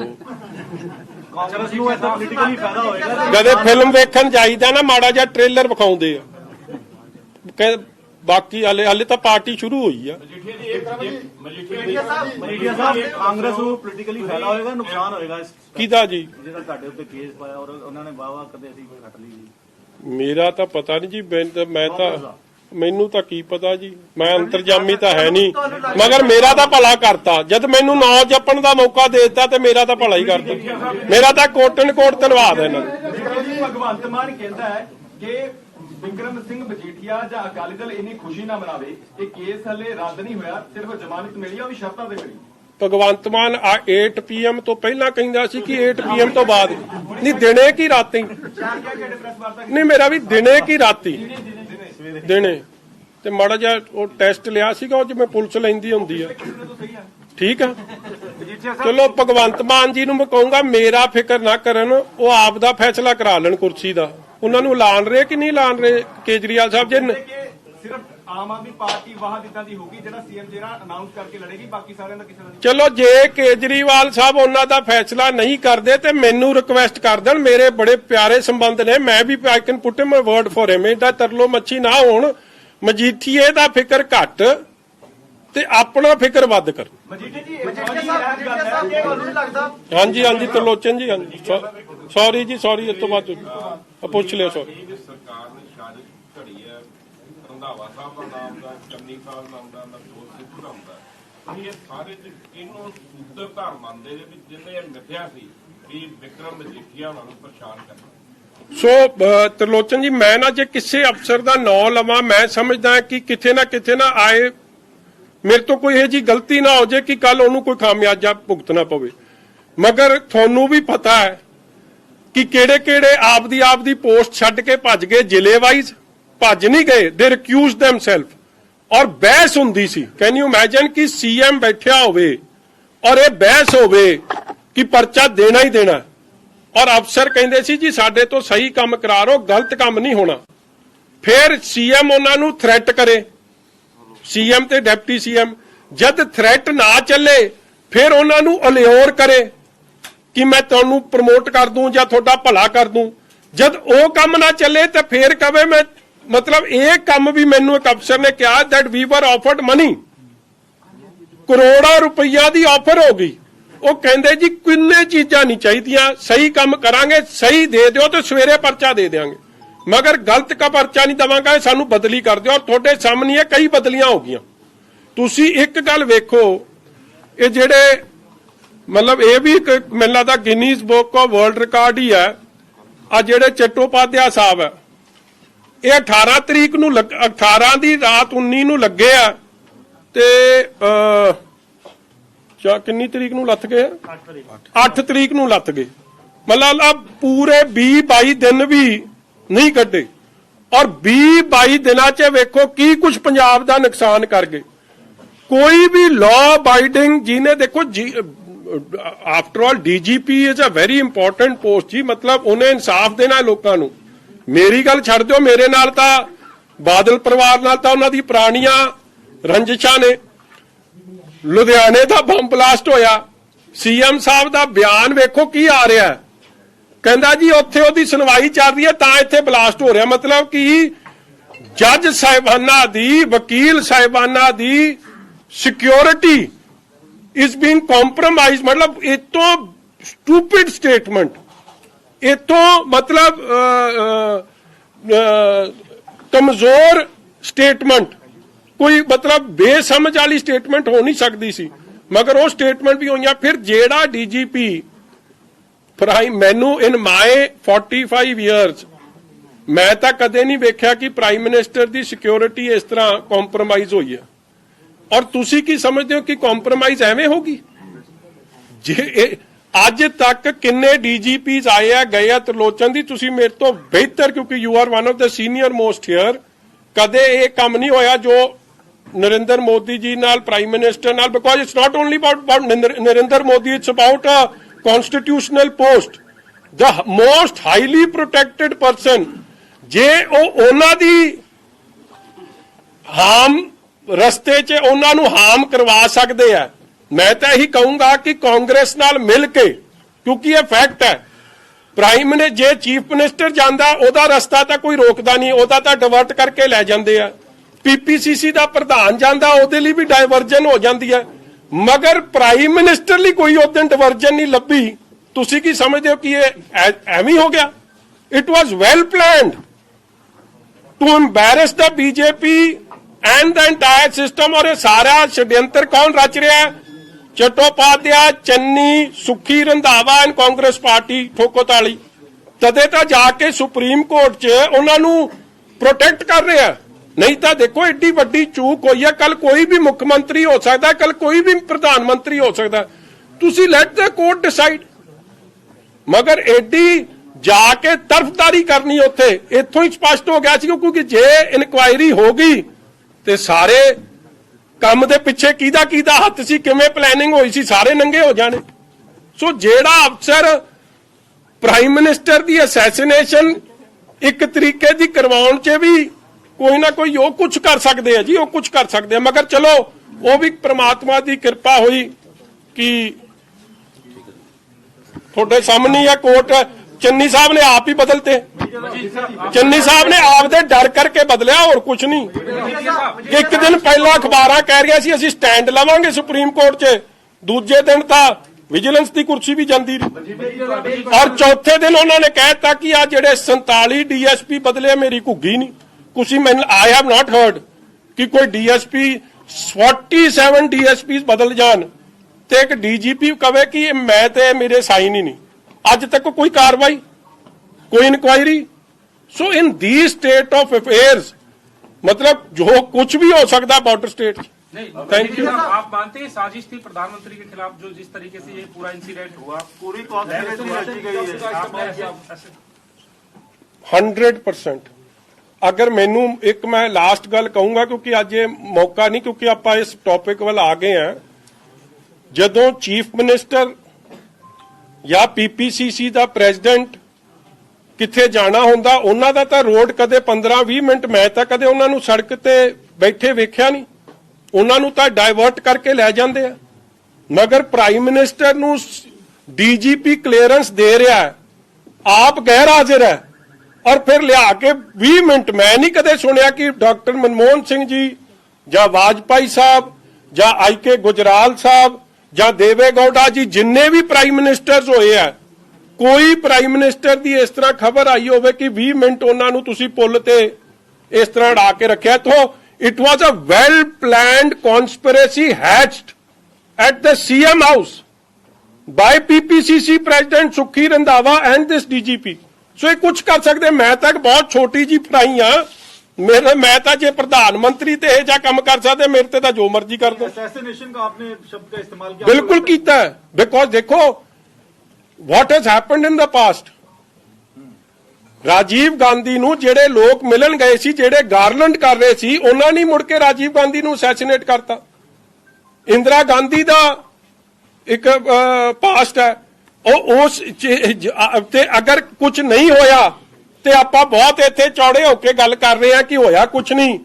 ਕਾਂਗਰਸ ਨੂੰ ਇਹਦਾ ਪੋਲੀਟੀਕਲੀ ਫਾਇਦਾ ਹੋਏਗਾ? ਜਦੋਂ ਫਿਲਮ ਵੇਖਣ ਜਾਈਦਾ ਨਾ ਮਾੜਾ ਜਿਹਾ ਟ੍ਰੇਲਰ ਵਿਖਾਉਂਦੇ ਆ। ਬਾਕੀ ਹਲੇ ਤਾਂ ਪਾਰਟੀ ਸ਼ੁਰੂ ਹੋਈ ਆ। ਮਜੀਠੀਆ ਸਾਹਿਬ ਕਾਂਗਰਸ ਨੂੰ ਪੋਲੀਟੀਕਲੀ ਫਾਇਦਾ ਹੋਏਗਾ ਨੁਕਸਾਨ ਹੋਏਗਾ? ਕਿਹਦਾ ਜੀ? ਜਿਹੜਾ ਤੁਹਾਡੇ ਉੱਤੇ ਕੇਸ ਪਾਇਆ ਔਰ ਉਹਨਾਂ ਨੇ ਵਾਵਾ ਕਦੇ ਅਸੀਂ ਕੱਟ ਲਈ ਜੀ। ਮੇਰਾ ਤਾਂ ਪਤਾ ਨਹੀਂ ਜੀ। ਮੈਨੂੰ ਤਾਂ ਕੀ ਪਤਾ ਜੀ। ਮੈਂ ਅੰਤਰਜਾਮੀ ਤਾਂ ਹੈ ਨਹੀਂ। ਮਗਰ ਮੇਰਾ ਤਾਂ ਭਲਾ ਕਰਤਾ। ਜਦ ਮੈਨੂੰ ਨਾਂ ਜਪਣ ਦਾ ਮੌਕਾ ਦੇ ਦਿੱਤਾ ਤੇ ਮੇਰਾ ਤਾਂ ਭਲਾ ਹੀ ਕਰਤਾ। ਮੇਰਾ ਤਾਂ ਕੋਟਨ ਕੋਟ ਧੰਨਵਾਦ ਹੈ ਇਹਨਾਂ ਦਾ। ਭਗਵੰਤ ਮਾਨ ਕਹਿੰਦਾ ਹੈ ਕਿ ਵਿਕਰਮ ਸਿੰਘ ਮਜੀਠੀਆ ਜਾਂ ਅਕਾਲੀ ਦਲ ਇੰਨੀ ਖੁਸ਼ੀ ਨਾ ਮਨਾਵੇ। ਇਹ ਕੇਸ ਹਲੇ ਰੱਦ ਨਹੀਂ ਹੋਇਆ, ਸਿਰਫ ਜ਼ਮਾਨਤ ਮਿਲੀ ਆ, ਉਹ ਵੀ ਸ਼ਰਤਾਂ ਤੇ ਮਿਲੀ। ਭਗਵੰਤ ਮਾਨ 8 PM ਤੋਂ ਪਹਿਲਾਂ ਕਹਿੰਦਾ ਸੀ ਕਿ 8 PM ਤੋਂ ਬਾਅਦ ਨਹੀਂ। ਦਿਨੇ ਕੀ ਰਾਤੀ ਨਹੀਂ। ਮੇਰਾ ਵੀ ਦਿਨੇ ਕੀ ਰਾਤੀ ਦਿਨੇ ਤੇ ਮਾੜਾ ਜਿਹਾ ਉਹ ਟੈਸਟ ਲਿਆ ਸੀਗਾ ਉਹ ਜਿਵੇਂ ਪੁਲਿਸ ਲੈਂਦੀ ਹੁੰਦੀ ਆ। ਠੀਕ ਆ, ਚਲੋ ਭਗਵੰਤ ਮਾਨ ਜੀ ਨੂੰ ਮੈਂ ਕਹੂੰਗਾ ਮੇਰਾ ਫਿਕਰ ਨਾ ਕਰਨ। ਉਹ ਆਪ ਦਾ ਫੈਸਲਾ ਕਰਾ ਲੈਣ ਕੁਰਸੀ ਦਾ। ਉਹਨਾਂ ਨੂੰ ਐਲਾਨ ਰਹੇ ਕਿ ਨਹੀਂ ਐਲਾਨ ਰਹੇ ਕੇਜਰੀਵਾਲ ਸਾਹਿਬ ਜੀ? ਸਿਰਫ ਆਮ ਆਦਮੀ ਪਾਰਟੀ ਵਾਹਦ ਇਦਾਂ ਦੀ ਹੋਗੀ ਜਿਹੜਾ ਸੀਐਮ ਜਿਹੜਾ ਅਨਾਉਂਸ ਕਰਕੇ ਲੜੇਗੀ, ਬਾਕੀ ਸਾਰਿਆਂ ਦਾ ਕਿਸੇ ਦਾ। ਚਲੋ ਜੇ ਕੇਜਰੀਵਾਲ ਸਾਹਿਬ ਉਹਨਾਂ ਦਾ ਫੈਸਲਾ ਨਹੀਂ ਕਰਦੇ ਤੇ ਮੈਨੂੰ ਰਿਕੁਐਸਟ ਕਰ ਦੇਣ। ਮੇਰੇ ਬੜੇ ਪਿਆਰੇ ਸੰਬੰਧ ਨੇ। ਮੈਂ ਵੀ I can put him a word for him. ਇਹਦਾ ਤਰਲੋ ਮੱਛੀ ਨਾ ਹੋਣ। ਮਜੀਠੀਏ ਦਾ ਫਿਕਰ ਘੱਟ ਤੇ ਆਪਣਾ ਫਿਕਰ ਵੱਧ ਕਰ। ਮਜੀਠੀਆ ਜੀ ਤੁਹਾਨੂੰ ਨਹੀਂ ਲੱਗਦਾ? ਹਾਂਜੀ ਤਰਲੋਚਨ ਜੀ। ਹਾਂਜੀ ਸੌਰੀ ਜੀ, ਸੌਰੀ। ਇਸ ਤੋਂ ਬਾਅਦ ਪੁੱਛ ਲਿਓ। ਸੌਰੀ। ਸਰਕਾਰ ਨੇ ਸਾਜ਼ਿਸ਼ ਘੜੀ ਹੈ। ਰੰਧਾਵਾ ਸਾਹਿਬ ਦਾ ਨਾਮ ਦਾ, ਚੰਨੀ ਸਾਹਿਬ ਨਾਮ ਦਾ, ਨਵਜੋਤ ਸਿੰਘ ਨਾਮ ਦਾ, ਇਹ ਸਾਰੇ ਇਹਨੂੰ ਸੂਤਰਧਾਰ ਮੰਨਦੇ ਨੇ ਵੀ ਜਿਹਨੇ ਇਹ ਮਿੱਥਿਆ ਸੀ ਵੀ ਵਿਕਰਮ ਮਜੀਠੀਆ ਨੂੰ ਪਰੇਸ਼ਾਨ ਕਰਨਾ। ਸੋ ਤਰਲੋਚਨ ਜੀ, ਮੈਂ ਨਾ ਜੇ ਕਿਸੇ ਅਫਸਰ ਦਾ ਨਾਂ ਲਵਾਂ, ਮੈਂ ਸਮਝਦਾ ਕਿ ਕਿਤੇ ਨਾ ਆਏ ਮੇਰੇ ਤੋਂ ਕੋਈ ਇਹ ਜੀ ਗਲਤੀ ਨਾ ਹੋ ਜਾਏ ਕਿ ਕੱਲ ਉਹਨੂੰ ਕੋਈ ਖਾਮਿਆਜ਼ਾ ਭੁਗਤਣਾ ਪਵੇ। ਮਗਰ ਤੁਹਾਨੂੰ ਵੀ ਪਤਾ ਹੈ ਕਿ ਕਿਹੜੇ ਆਪ ਦੀ ਪੋਸਟ ਛੱਡ ਕੇ ਭੱਜ ਗਏ। ਜ਼ਿਲ੍ਹੇ ਵਾਈਜ਼ ਭੱਜ ਨਹੀਂ ਗਏ। ਦੇ ਰਿਕਿਊਜ਼ ਦੈਮਸੈਲਫ ਔਰ ਬਹਿਸ ਹੁੰਦੀ ਸੀ। ਕੈਨ ਯੂ ਇਮੇਜਿਨ ਕਿ ਸੀਐਮ ਬੈਠਿਆ ਹੋਵੇ ਔਰ ਇਹ ਬਹਿਸ ਹੋਵੇ ਕਿ ਪਰਚਾ ਦੇਣਾ ਹੀ ਦੇਣਾ ਔਰ ਅਫਸਰ ਕਹਿੰਦੇ ਸੀ ਜੀ ਸਾਡੇ ਤੋਂ ਸਹੀ ਕੰਮ ਕਰਾ ਲਓ, ਗਲਤ ਕੰਮ ਨਹੀਂ ਹੋਣਾ। ਫਿਰ ਸੀਐਮ ਉਹਨਾਂ ਨੂੰ ਥ੍ਰੈਟ ਕਰੇ। ਸੀਐਮ ਤੇ ਡਿਪਟੀ ਸੀਐਮ ਜਦ ਥ੍ਰੈਟ ਨਾ ਚੱਲੇ ਫਿਰ ਉਹਨਾਂ ਨੂੰ ਅਲਿਓਰ ਕਰੇ ਕਿ ਮੈਂ ਤੁਹਾਨੂੰ ਪ੍ਰਮੋਟ ਕਰ ਦੂੰ ਜਾਂ ਤੁਹਾਡਾ ਭਲਾ ਕਰ ਦੂੰ। ਜਦ ਉਹ ਕੰਮ ਨਾ ਚੱਲੇ ਤਾਂ ਫਿਰ ਕਵੇ ਮੈਂ ਮਤਲਬ ਇਹ ਕੰਮ ਵੀ ਮੈਨੂੰ ਇੱਕ ਅਫਸਰ ਨੇ ਕਿਹਾ ਦੈਟ ਵੀ ਵਰ ਆਫਰਡ ਮਨੀ, ਕਰੋੜਾਂ ਰੁਪਈਆ ਦੀ ਆਫਰ ਹੋ ਗਈ। ਉਹ ਕਹਿੰਦੇ ਜੀ ਕਿੰਨੇ ਚੀਜ਼ਾਂ ਨਹੀਂ ਚਾਹੀਦੀਆਂ, ਸਹੀ ਕੰਮ ਕਰਾਂਗੇ, ਸਹੀ ਦੇ ਦਿਓ ਤੇ ਸਵੇਰੇ ਪਰਚਾ ਦੇ ਦਿਆਂਗੇ, ਮਗਰ ਗਲਤ ਕਾ ਪਰਚਾ ਨਹੀਂ ਦਵਾਂਗਾ, ਸਾਨੂੰ ਬਦਲੀ ਕਰ ਦਿਓ। ਔਰ ਤੁਹਾਡੇ ਸਾਹਮਣੇ ਕਈ ਬਦਲੀਆਂ ਹੋ ਗਈਆਂ। ਤੁਸੀਂ ਇੱਕ ਗੱਲ ਵੇਖੋ, ਇਹ ਜਿਹੜੇ ਮਤਲਬ ਇਹ ਵੀ ਇੱਕ ਮੈਨੂੰ ਲੱਗਦਾ Guinness book of world record ਹੀ ਹੈ। ਆ ਜਿਹੜੇ ਚੱਟੋਪਾਧਿਆਏ ਸਾਹਿਬ ਹੈ, ਇਹ 18 ਤਰੀਕ ਨੂੰ 18 ਦੀ ਰਾਤ 19 ਨੂੰ ਲੱਗੇ ਆ ਤੇ ਕਿੰਨੀ ਤਰੀਕ ਨੂੰ ਲੱਥ ਗਏ? 8 ਤਰੀਕ ਨੂੰ ਲੱਥ ਗਏ। ਮਤਲਬ ਪੂਰੇ 20-22 ਦਿਨ ਵੀ ਨਹੀਂ ਕੱਢੇ ਔਰ 20-22 ਦਿਨਾਂ 'ਚ ਵੇਖੋ ਕੀ ਕੁਝ ਪੰਜਾਬ ਦਾ ਨੁਕਸਾਨ ਕਰ ਗਏ। ਕੋਈ ਵੀ ਲਾਅ ਅਬਾਈਡਿੰਗ ਜਿਹਨੇ ਦੇਖੋ after all DGP is a very important post ji, ਮਤਲਬ ਉਹਨੇ ਇਨਸਾਫ ਦੇਣਾ ਲੋਕਾਂ ਨੂੰ। ਮੇਰੀ ਗੱਲ ਛੱਡ ਦਿਓ, ਮੇਰੇ ਨਾਲ ਤਾਂ ਬਾਦਲ ਪਰਿਵਾਰ ਨਾਲ ਤਾਂ ਉਹਨਾਂ ਦੀ ਪੁਰਾਣੀਆਂ ਰੰਜਿਸ਼ਾਂ ਨੇ। ਲੁਧਿਆਣੇ ਦਾ ਬੰਬ ਬਲਾਸਟ ਹੋਇਆ, ਸੀਐਮ ਸਾਹਿਬ ਦਾ ਬਿਆਨ ਵੇਖੋ ਕੀ ਆ ਰਿਹਾ, ਕਹਿੰਦਾ ਜੀ ਉੱਥੇ ਉਹਦੀ ਸੁਣਵਾਈ ਚੱਲ ਰਹੀ ਹੈ ਤਾਂ ਇੱਥੇ ਬਲਾਸਟ ਹੋ ਰਿਹਾ। ਮਤਲਬ ਕਿ ਜੱਜ ਸਾਹਿਬਾਨਾਂ ਦੀ, ਵਕੀਲ ਸਾਹਿਬਾਨਾਂ ਦੀ ਸਿਕਿਉਰਿਟੀ is being compromised। मतलब इतो stupid statement, इतो मतलब कमजोर स्टेटमेंट, कोई मतलब बेसमझ वाली स्टेटमेंट हो नहीं सकती सी, मगर वो स्टेटमेंट भी हुई। फिर जेड़ा डीजीपी प्राइम मैनू इन माय 45 ईयर्स मैं तो कदे नहीं वेख्या कि प्राइम मिनिस्टर की सिक्योरिटी इस तरह कॉम्प्रोमाइज हुई है। और तुसी की समझते हो कि कॉम्प्रोमाइज एवें होगी? जे अज तक किन्ने डीजीपीज आए आ गए आ त्रिलोचन दी, तुसी मेरे तो बेहतर, क्योंकि you are one of the senior most here, कदे ये काम नहीं होया जो नरेंद्र मोदी जी नाल प्राइम मिनिस्टर नाल, because it's not only about Narendra Modi, it's about a constitutional post, the most highly protected person. जे उन्हां दी हाम रस्ते च उन्होंने हार्म करवा सकते हैं, मैं तो यही कहूंगा कि कांग्रेस नाल मिल के, क्योंकि ये फैक्ट है, प्राइम ने जे चीफ मिनिस्टर जाता ओदा रस्ता तो कोई रोकता नहीं, ओदा तो डिवर्ट करके लै जाते हैं। पीपीसीसी का प्रधान जाता ओदे लिए भी डायवर्जन हो जाती है, मगर प्राइम मिनिस्टर लिए कोई उस दिन डिवर्जन नहीं लभी। तुसी की समझते हो कि ये एवं हो गया? It was well planned to embarrass the BJP and the entire system. और ये सारा षड्यंत्र कौन रच रहा है? चट्टोपाध्याय, चन्नी, सुखी, रंधावा एंड कांग्रेस पार्टी ठोकोताली। तदे तो जाके सुप्रीम कोर्ट च उन्होंने प्रोटेक्ट कर रहे हैं। नहीं तो देखो एडी वड्डी चूक हुई है, कल कोई भी मुख्यमंत्री हो सकता है, कल कोई भी प्रधानमंत्री हो सकता है, तुसी लेट द कोर्ट डिसाइड। मगर एडी जाके तरफदारी करनी उत्थे इत्थों ही स्पष्ट हो गया सी, क्योंकि जे इनक्वायरी हो गई ते सारे काम दे पिछे किहदा हथ सी, किवें प्लैनिंग होई सी, सारे नंगे हो जाने। सो जेड़ा अफसर प्राइम मिनिस्टर दी असैसिनेशन एक तरीके दी करवाउण च भी कोई ना कोई वो कुछ कर सकते हैं जी, वो कुछ कर सकते हैं। मगर चलो वो भी परमात्मा की कृपा हुई कि थोड़े सामने है कोर्ट, चन्नी साहब ने आप ही बदलते, चन्नी साहब ने आप दे डर करके बदलिया और कुछ नहीं। एक दिन पहला अखबारां कह रही सी असीं स्टैंड लवांगे सुप्रीम कोर्ट च, दूजे दिन तां विजिलेंस की कुर्सी भी जाती रही, और चौथे दिन उन्होंने कहता कि आ जिहड़े 47 DSP बदले मेरी घुग्गी नहीं कुछ। आई हैव नॉट हर्ड कि कोई DSP 47 DSP बदल जान ते एक DGP कहे कि मैं ते मेरे साइन ही नहीं, अज तक कोई कार्रवाई, कोई inquiry. So in the state of affairs मतलब जो कुछ भी हो सकता बॉर्डर स्टेट। Thank you. आप मानते हैं साजिश थी प्रधानमंत्री के खिलाफ, जो जिस तरीके से ये पूरा इंसिडेंट हुआ, पूरी 100%। अगर मैनू एक मैं लास्ट गल कहूंगा, क्योंकि अज ये मौका नहीं, क्योंकि आप इस टॉपिक वाल आ गए हैं। जदों चीफ मिनिस्टर या PPCC का प्रेजिडेंट किथे जाना हुंदा, उन्हां दा तां रोड कदे 15-20 मिनट मैं तां कदे उन्हां नूं सड़क ते बैठे वेख्या नहीं। ਉਹਨਾਂ ਨੂੰ ਤਾਂ ਡਾਇਵਰਟ ਕਰਕੇ ਲੈ ਜਾਂਦੇ ਆ, ਮਗਰ ਪ੍ਰਾਈਮ ਮਿਨਿਸਟਰ ਨੂੰ ਡੀਜੀਪੀ ਕਲੀਅਰੈਂਸ ਦੇ ਰਿਹਾ ਹੈ, ਆਪ ਗੈਰ ਹਾਜ਼ਰ ਹੈ, ਔਰ ਫਿਰ ਲਿਆ ਕੇ 20 ਮਿੰਟ, ਮੈਂ ਨਹੀਂ ਕਦੇ ਸੁਣਿਆ ਕਿ ਡਾਕਟਰ ਮਨਮੋਹਨ ਸਿੰਘ ਜੀ ਜਾਂ ਵਾਜਪਾਈ ਸਾਹਿਬ ਜਾਂ ਆਈਕੇ ਗੁਜਰਾਲ ਸਾਹਿਬ ਜਾਂ ਦੇਵੇ ਗੌੜਾ ਜੀ, ਜਿੰਨੇ ਵੀ ਪ੍ਰਾਈਮ ਮਿਨਿਸਟਰਸ ਹੋਏ ਆ, ਕੋਈ ਪ੍ਰਾਈਮ ਮਿਨਿਸਟਰ ਦੀ ਇਸ ਤਰ੍ਹਾਂ ਖਬਰ ਆਈ ਹੋਵੇ ਕਿ 20 ਮਿੰਟ ਉਹਨਾਂ ਨੂੰ ਤੁਸੀਂ ਪੁੱਲ ਤੇ ਇਸ ਤਰ੍ਹਾਂ ਅੜਾ ਕੇ ਰੱਖਿਆ। ਤਾਂ it was a well planned conspiracy hatched at the CM house by PPCC president Sukhi Randhawa and this DGP। ਸੋ ਇਹ ਕੁਝ ਕਰ ਸਕਦੇ। ਮੈਂ ਤਾਂ ਬਹੁਤ ਛੋਟੀ ਜੀ ਪੜਾਈ ਆ, ਮੈਂ ਤਾਂ ਜੇ ਪ੍ਰਧਾਨ ਮੰਤਰੀ ਤੇ ਇਹ ਜਿਹਾ ਕੰਮ ਕਰ ਸਕਦੇ, ਮੇਰੇ ਤੇ ਤਾਂ ਜੋ ਮਰਜ਼ੀ ਕਰ ਦੋ। असैसिनेशन का आपने शब्द का इस्तेमाल किया, ਬਿਲਕੁਲ ਕੀਤਾ ਹੈ, ਬਿਕॉज ਦੇਖੋ what has happened in the past। Rajiv Gandhi ਨੂੰ ਜਿਹੜੇ ਲੋਕ ਮਿਲਣ ਗਏ ਸੀ, ਜਿਹੜੇ ਗਾਰਲੈਂਡ ਕਰ ਰਹੇ ਸੀ, ਉਹਨਾਂ ਨੇ ਮੁੜ ਕੇ ਰਾਜੀਵ ਗਾਂਧੀ ਨੂੰ ਅਸੈਸੀਨੇਟ ਕਰਤਾ। ਇੰਦਰਾ ਗਾਂਧੀ ਦਾ ਇੱਕ ਪਾਸਟ ਹੈ, ਉਹ ਉਸ ਤੇ ਅਗਰ ਕੁਝ ਨਹੀਂ ਹੋਇਆ ਤੇ ਆਪਾਂ ਬਹੁਤ ਇੱਥੇ ਚੌੜੇ ਹੋ ਕੇ ਗੱਲ ਕਰ ਰਹੇ ਆ ਕਿ ਹੋਇਆ ਕੁਝ ਨਹੀਂ,